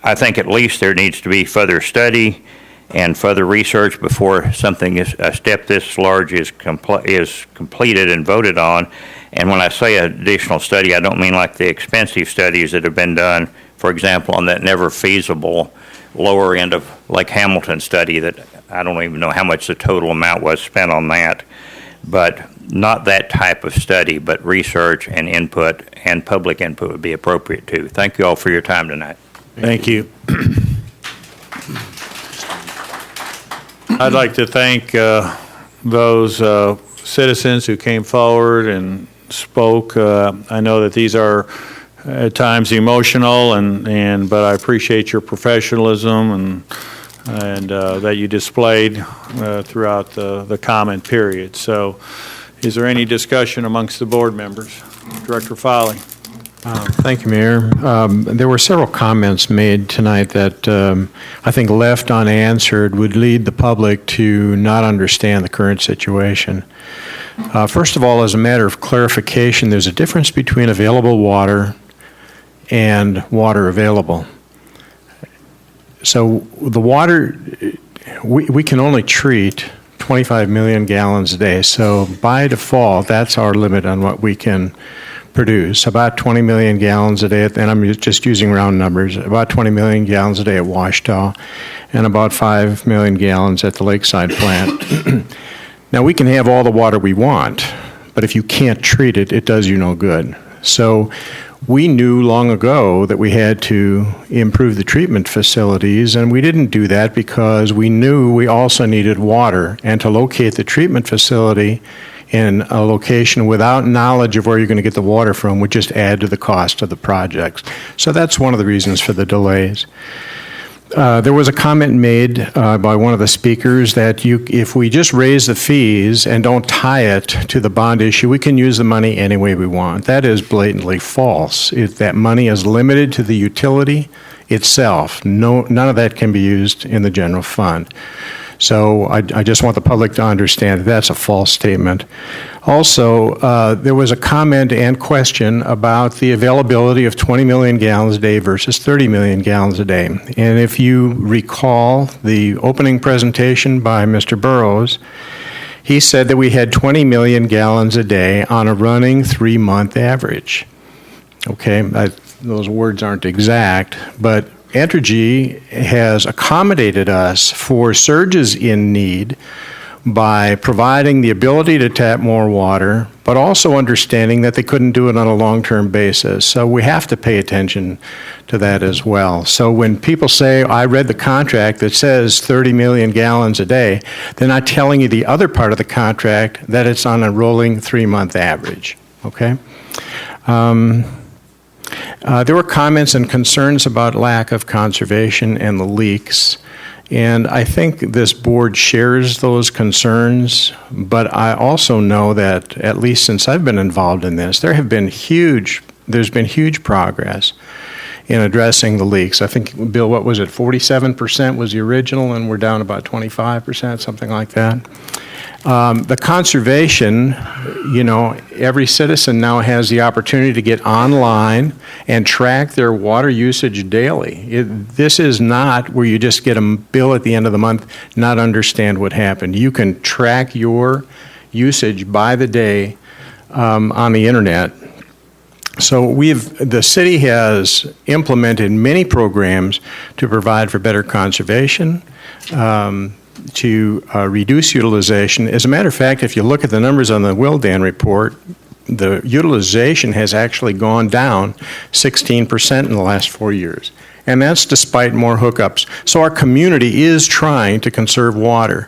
S2: I think at least there needs to be further study and further research before a step this large is completed and voted on. And when I say additional study, I don't mean like the expensive studies that have been done, for example, on that never feasible lower end of Lake Hamilton study that I don't even know how much the total amount was spent on that. But not that type of study, but research and input and public input would be appropriate too. Thank you all for your time tonight.
S1: Thank you. I'd like to thank those citizens who came forward and spoke. I know that these are at times emotional, but I appreciate your professionalism and that you displayed throughout the comment period. So, is there any discussion amongst the board members? Director Foley.
S10: Thank you, Mayor. There were several comments made tonight that I think left unanswered would lead the public to not understand the current situation. First of all, as a matter of clarification, there's a difference between available water and water available. So the water, we can only treat 25 million gallons a day. So by default, that's our limit on what we can produce. About 20 million gallons a day, and I'm just using round numbers, about 20 million gallons a day at Washita, and about 5 million gallons at the Lakeside plant. Now, we can have all the water we want, but if you can't treat it, it does you no good. So we knew long ago that we had to improve the treatment facilities, and we didn't do that because we knew we also needed water, and to locate the treatment facility in a location without knowledge of where you're going to get the water from would just add to the cost of the projects. So that's one of the reasons for the delays. There was a comment made by one of the speakers that if we just raise the fees and don't tie it to the bond issue, we can use the money any way we want. That is blatantly false. That money is limited to the utility itself. None of that can be used in the general fund. So I just want the public to understand that that's a false statement. Also, there was a comment and question about the availability of 20 million gallons a day versus 30 million gallons a day. And if you recall the opening presentation by Mr. Burrows, he said that we had 20 million gallons a day on a running 3-month average. Okay, those words aren't exact, but Entergy has accommodated us for surges in need by providing the ability to tap more water, but also understanding that they couldn't do it on a long-term basis. So we have to pay attention to that as well. So when people say, I read the contract that says 30 million gallons a day, they're not telling you the other part of the contract, that it's on a rolling 3-month average, okay? There were comments and concerns about lack of conservation and the leaks. And I think this board shares those concerns, but I also know that, at least since I've been involved in this, there's been huge progress in addressing the leaks. I think, Bill, what was it, 47% was the original, and we're down about 25%, something like that. The conservation, every citizen now has the opportunity to get online and track their water usage daily. This is not where you just get a bill at the end of the month, not understand what happened. You can track your usage by the day on the internet. So the city has implemented many programs to provide for better conservation, to reduce utilization. As a matter of fact, if you look at the numbers on the Wildan report, the utilization has actually gone down 16% in the last 4 years. And that's despite more hookups. So our community is trying to conserve water.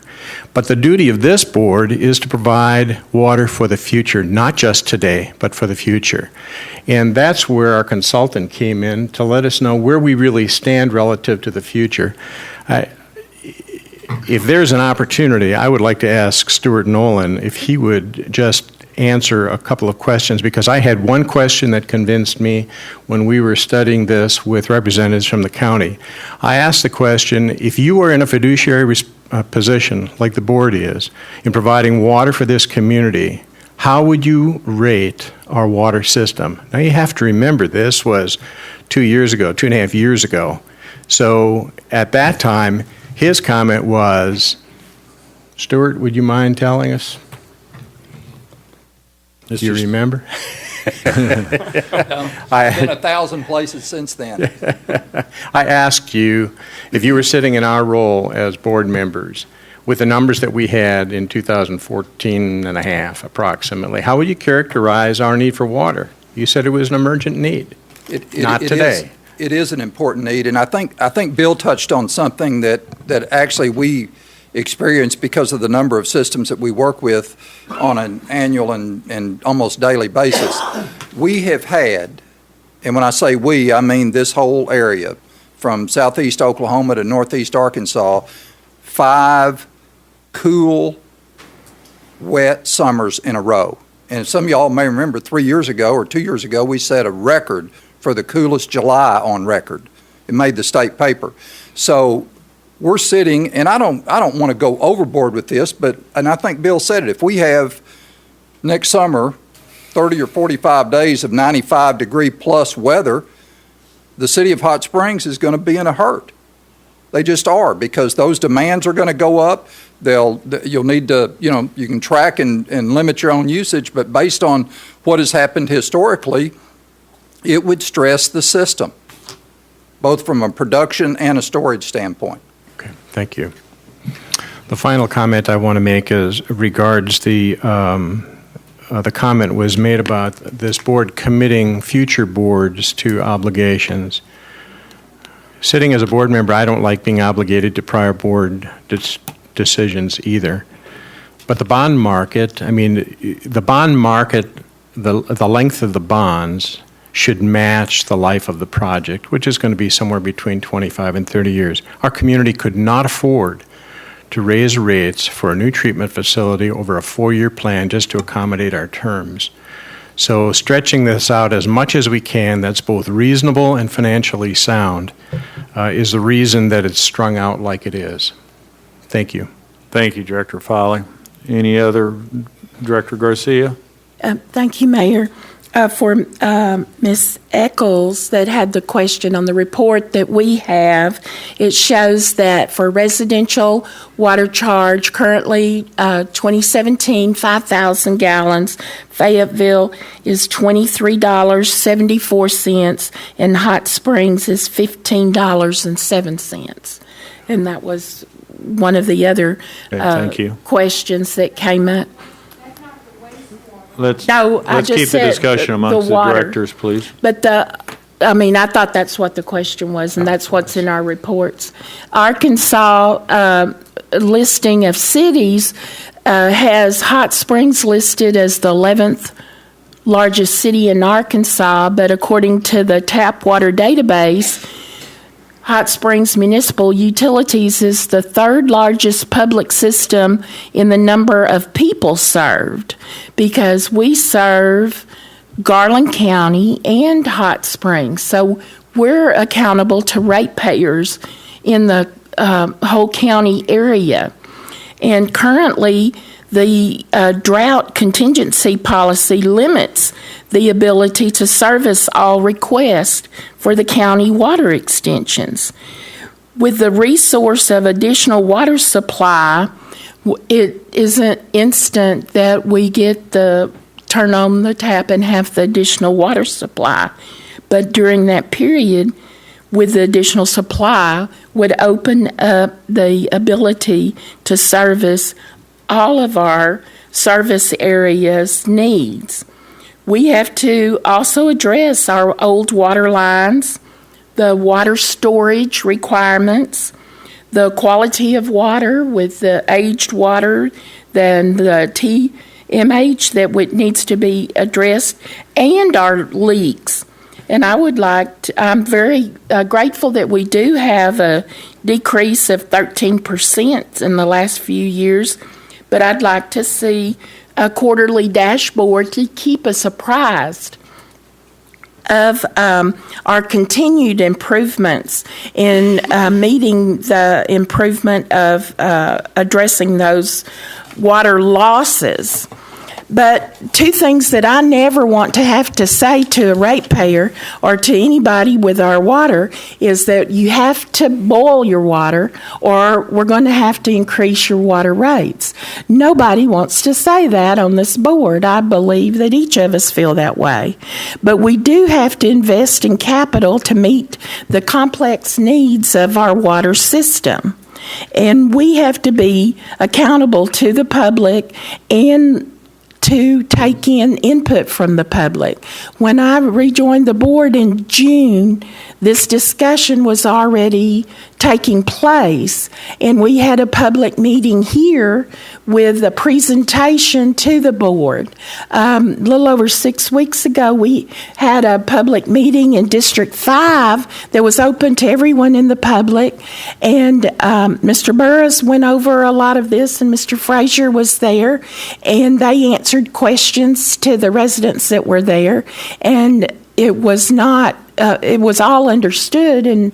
S10: But the duty of this board is to provide water for the future, not just today, but for the future. And that's where our consultant came in to let us know where we really stand relative to the future. If there's an opportunity, I would like to ask Stuart Nolan if he would just answer a couple of questions, because I had one question that convinced me when we were studying this with representatives from the county. I asked the question, if you were in a fiduciary position, like the board is, in providing water for this community, how would you rate our water system? Now you have to remember this was 2 years ago, 2.5 years ago. So at that time, his comment was, Stuart, would you mind telling us? Do you remember?
S6: Been 1,000 places since then.
S10: I asked you if you were sitting in our role as board members with the numbers that we had in 2014 and a half approximately, how would you characterize our need for water? You said it was an emergent need. Not today.
S6: It is an important need, and I think Bill touched on something that actually we experience because of the number of systems that we work with on an annual and almost daily basis. We have had, and when I say we, I mean this whole area, from southeast Oklahoma to northeast Arkansas, 5 cool, wet summers in a row. And some of y'all may remember 3 years ago or 2 years ago, we set a record for the coolest July on record. It made the state paper. So we're sitting, and I don't want to go overboard with this, and I think Bill said it, if we have next summer 30 or 45 days of 95-degree plus weather, the city of Hot Springs is going to be in a hurt. They just are, because those demands are going to go up. You'll need to, you can track and limit your own usage, but based on what has happened historically, it would stress the system, both from a production and a storage standpoint.
S10: Okay, thank you. The final comment I want to make is regards the comment was made about this board committing future boards to obligations. Sitting as a board member, I don't like being obligated to prior board decisions either. But the bond market, the length of the bonds should match the life of the project, which is going to be somewhere between 25 and 30 years. Our community could not afford to raise rates for a new treatment facility over a 4-year plan just to accommodate our terms. So stretching this out as much as we can, that's both reasonable and financially sound, is the reason that it's strung out like it is. Thank you.
S1: Thank you, Director Foley. Any other, Director Garcia?
S13: Thank you, Mayor. for Ms. Eccles that had the question on the report that we have, it shows that for residential water charge, currently 2017, 5,000 gallons, Fayetteville is $23.74, and Hot Springs is $15.07. And that was one of the other
S1: thank you.
S13: questions that came up.
S1: Let's
S13: just
S1: keep the
S13: said
S1: discussion
S13: the
S1: amongst the
S13: water.
S1: directors, please.
S13: But I thought that's what the question was, and that's what's in our reports. Arkansas listing of cities has Hot Springs listed as the 11th largest city in Arkansas, but according to the Tap Water Database, Hot Springs Municipal Utilities is the third largest public system in the number of people served, because we serve Garland County and Hot Springs. So we're accountable to ratepayers in the whole county area. And currently, the drought contingency policy limits the ability to service all requests for the county water extensions. With the resource of additional water supply, it isn't instant that we get the turn on the tap and have the additional water supply. But during that period, with the additional supply, would open up the ability to service all of our service areas' needs. We have to also address our old water lines, the water storage requirements, the quality of water with the aged water, then the TMH that needs to be addressed, and our leaks. And I'm very grateful that we do have a decrease of 13% in the last few years, but I'd like to see a quarterly dashboard to keep us apprised of our continued improvements in meeting the improvement of addressing those water losses. But two things that I never want to have to say to a ratepayer or to anybody with our water is that you have to boil your water or we're going to have to increase your water rates. Nobody wants to say that on this board. I believe that each of us feel that way. But we do have to invest in capital to meet the complex needs of our water system. And we have to be accountable to the public and to take in input from the public. When I rejoined the board in June, this discussion was already taking place, and we had a public meeting here with a presentation to the board. A little over 6 weeks ago, we had a public meeting in District 5 that was open to everyone in the public, and Mr. Burris went over a lot of this, and Mr. Frazier was there, and they answered questions to the residents that were there, and it was all understood, and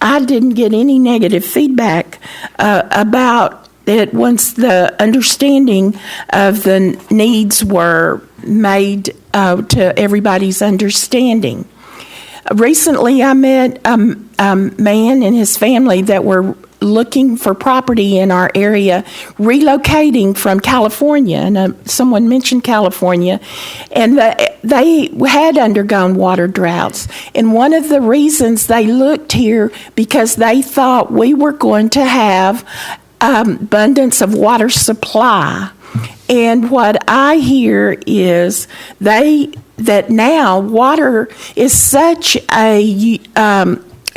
S13: I didn't get any negative feedback about it once the understanding of the needs were made to everybody's understanding. Recently, I met a man and his family that were looking for property in our area, relocating from California, and someone mentioned California, and they had undergone water droughts. And one of the reasons they looked here because they thought we were going to have abundance of water supply. And what I hear is that now water is such a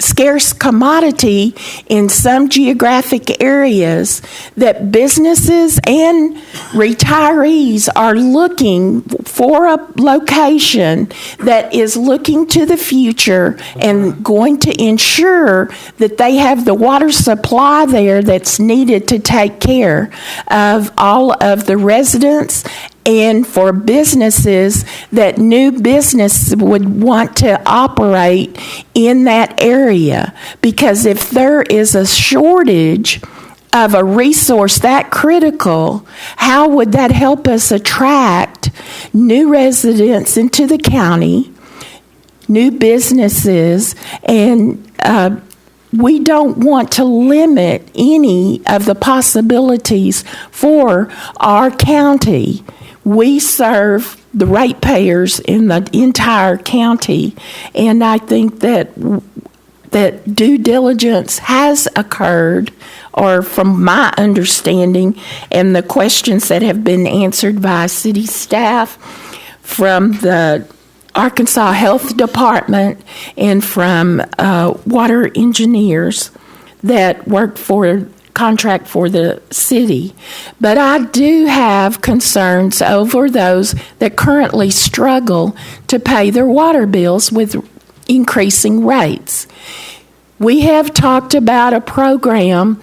S13: scarce commodity in some geographic areas that businesses and retirees are looking for a location that is looking to the future and going to ensure that they have the water supply there that's needed to take care of all of the residents and for businesses that new business would want to operate in that area. Because if there is a shortage of a resource that critical, how would that help us attract new residents into the county, new businesses, and we don't want to limit any of the possibilities for our county. We serve the ratepayers in the entire county, and I think that due diligence has occurred, or from my understanding, and the questions that have been answered by city staff, from the Arkansas Health Department, and from water engineers that work for contract for the city. But I do have concerns over those that currently struggle to pay their water bills with increasing rates. We have talked about a program.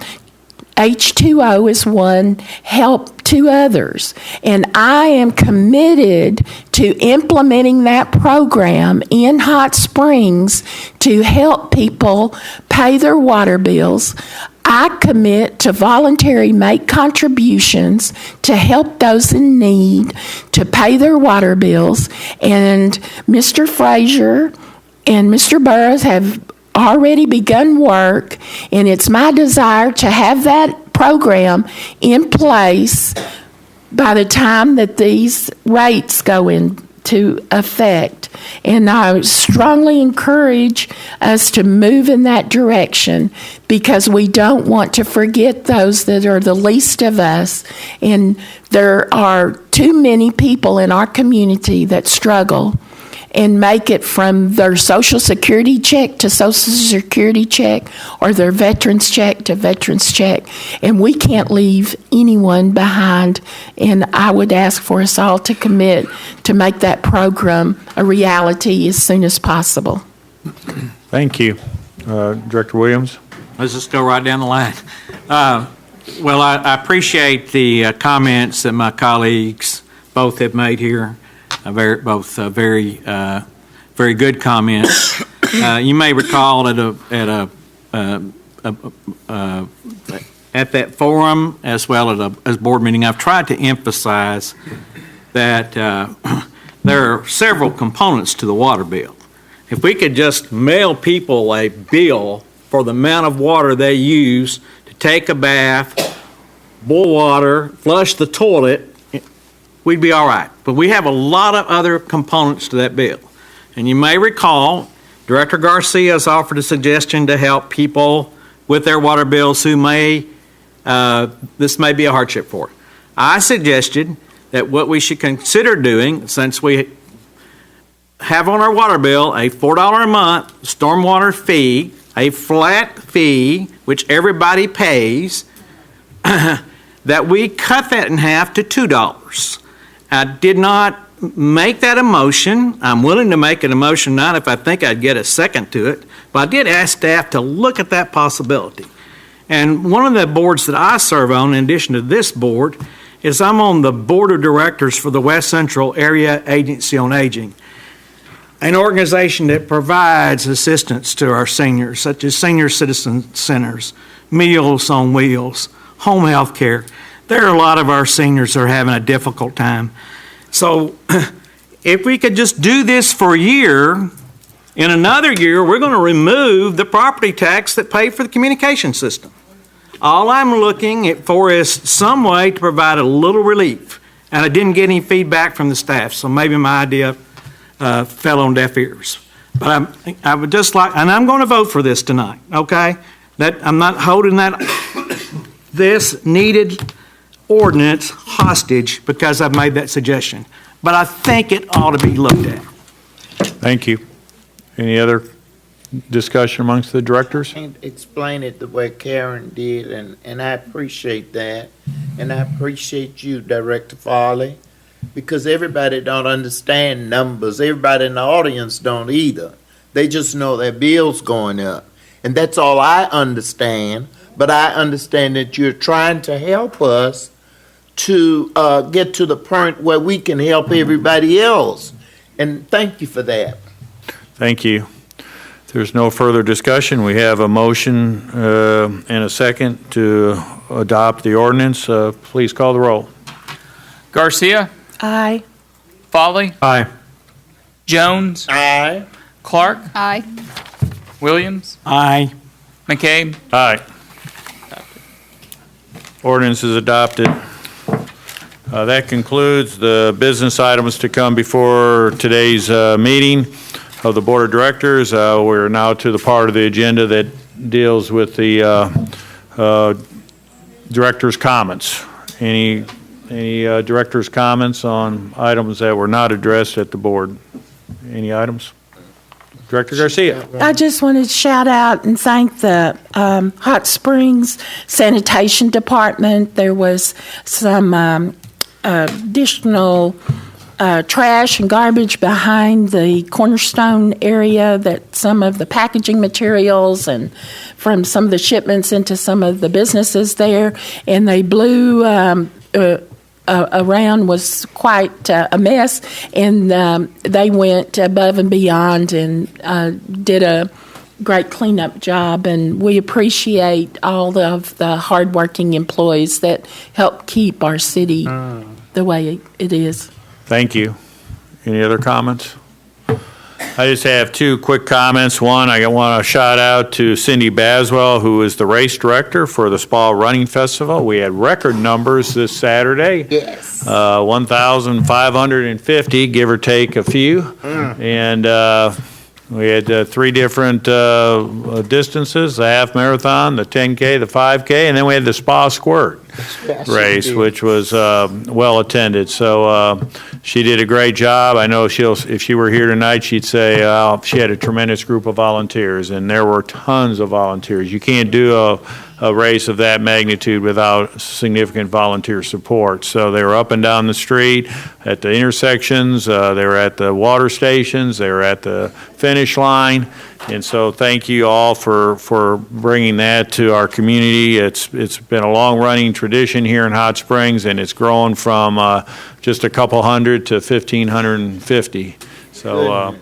S13: H2O is one, help to others. And I am committed to implementing that program in Hot Springs to help people pay their water bills. I commit to voluntary make contributions to help those in need to pay their water bills. And Mr. Frazier and Mr. Burrows have already begun work, and it's my desire to have that program in place by the time that these rates go into effect. And I strongly encourage us to move in that direction, because we don't want to forget those that are the least of us. And there are too many people in our community that struggle and make it from their Social Security check to Social Security check, or their Veterans check to Veterans check. And we can't leave anyone behind. And I would ask for us all to commit to make that program a reality as soon as possible.
S1: Thank you. Director Williams?
S15: Let's just go right down the line. Well, I appreciate the comments that my colleagues both have made here. Very good comments. You may recall at that forum, as well as board meeting, I've tried to emphasize that there are several components to the water bill. If we could just mail people a bill for the amount of water they use to take a bath, boil water, flush the toilet, we'd be all right. But we have a lot of other components to that bill. And you may recall, Director Garcia has offered a suggestion to help people with their water bills who this may be a hardship for. I suggested that what we should consider doing, since we have on our water bill a $4 a month stormwater fee, a flat fee, which everybody pays, that we cut that in half to $2. I did not make that a motion. I'm willing to make it a motion now if I think I'd get a second to it, but I did ask staff to look at that possibility. And one of the boards that I serve on, in addition to this board, is I'm on the board of directors for the West Central Area Agency on Aging, an organization that provides assistance to our seniors, such as senior citizen centers, Meals on Wheels, home health care. There are a lot of our seniors that are having a difficult time. So if we could just do this for a year, in another year, we're going to remove the property tax that paid for the communication system. All I'm looking for is some way to provide a little relief. And I didn't get any feedback from the staff, so maybe my idea fell on deaf ears. But I would just like, and I'm going to vote for this tonight, okay? I'm not holding this needed ordinance hostage because I've made that suggestion. But I think it ought to be looked at.
S1: Thank you. Any other discussion amongst the directors?
S3: Can't explain it the way Karen did, and I appreciate that. And I appreciate you, Director Farley, because everybody don't understand numbers. Everybody in the audience don't either. They just know their bills going up. And that's all I understand. But I understand that you're trying to help us to get to the point where we can help everybody else. And thank you for that.
S1: Thank you. there's no further discussion, we have a motion and a second to adopt the ordinance. Please call the roll.
S5: Garcia,
S13: Aye.
S5: Folly,
S10: Aye.
S5: Jones,
S3: Aye.
S5: Clark,
S9: Aye.
S5: Williams,
S15: Aye.
S5: McCabe.
S1: Aye. Ordinance is adopted. That concludes the business items to come before today's meeting of the Board of Directors. We're now to the part of the agenda that deals with the director's comments. Any director's comments on items that were not addressed at the board? Any items? Director Garcia.
S13: I just wanted to shout out and thank the Hot Springs Sanitation Department. There was some additional trash and garbage behind the Cornerstone area, that some of the packaging materials and from some of the shipments into some of the businesses there, and they blew around, was quite a mess, and they went above and beyond and did a great cleanup job, and we appreciate all of the hardworking employees that help keep our city the way it is.
S1: Thank you. Any other comments? I just have two quick comments. One, I want to shout out to Cindy Baswell, who is the race director for the Spa Running Festival. We had record numbers this Saturday.
S3: Yes.
S1: 1,550, give or take a few. And we had three different distances, the half marathon, the 10K, the 5K, and then we had the Spa Squirt race, which was well attended. So she did a great job. I know if she were here tonight, she'd say she had a tremendous group of volunteers, and there were tons of volunteers. You can't do a race of that magnitude without significant volunteer support. So they were up and down the street, at the intersections, they were at the water stations, they were at the finish line. And so thank you all for bringing that to our community. It's been a long-running tradition here in Hot Springs, and it's grown from just a couple hundred to 1,550. So,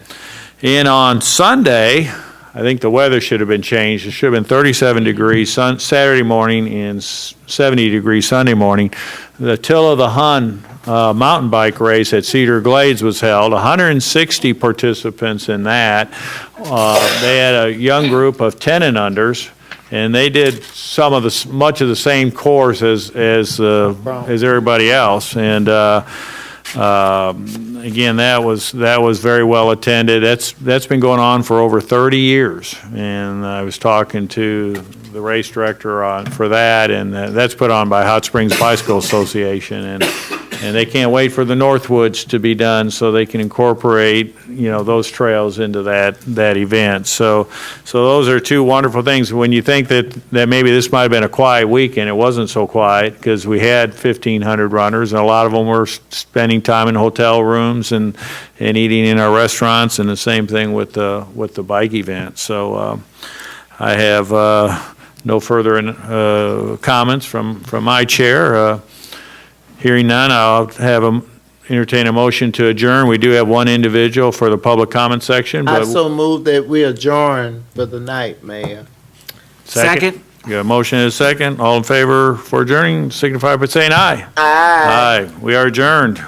S1: and on Sunday, I think the weather should have been changed. It should have been 37 degrees Saturday morning and 70 degrees Sunday morning. The Till of the Hun mountain bike race at Cedar Glades was held. 160 participants in that. They had a young group of 10 and unders, and they did much of the same course as everybody else. And again, that was very well attended. That's been going on for over 30 years, and I was talking to the race director for that, and that's put on by Hot Springs Bicycle Association, and they can't wait for the Northwoods to be done so they can incorporate those trails into that event. So those are two wonderful things. When you think that maybe this might have been a quiet weekend, it wasn't so quiet, because we had 1,500 runners, and a lot of them were spending time in hotel rooms and eating in our restaurants, and the same thing with the bike event. So I have no further comments from my chair. Hearing none, I'll entertain a motion to adjourn. We do have one individual for the public comment section.
S3: I so move that we adjourn for the night, Mayor.
S1: Second. You got a motion and a second. All in favor for adjourning, signify by saying aye.
S3: Aye.
S1: Aye. We are adjourned.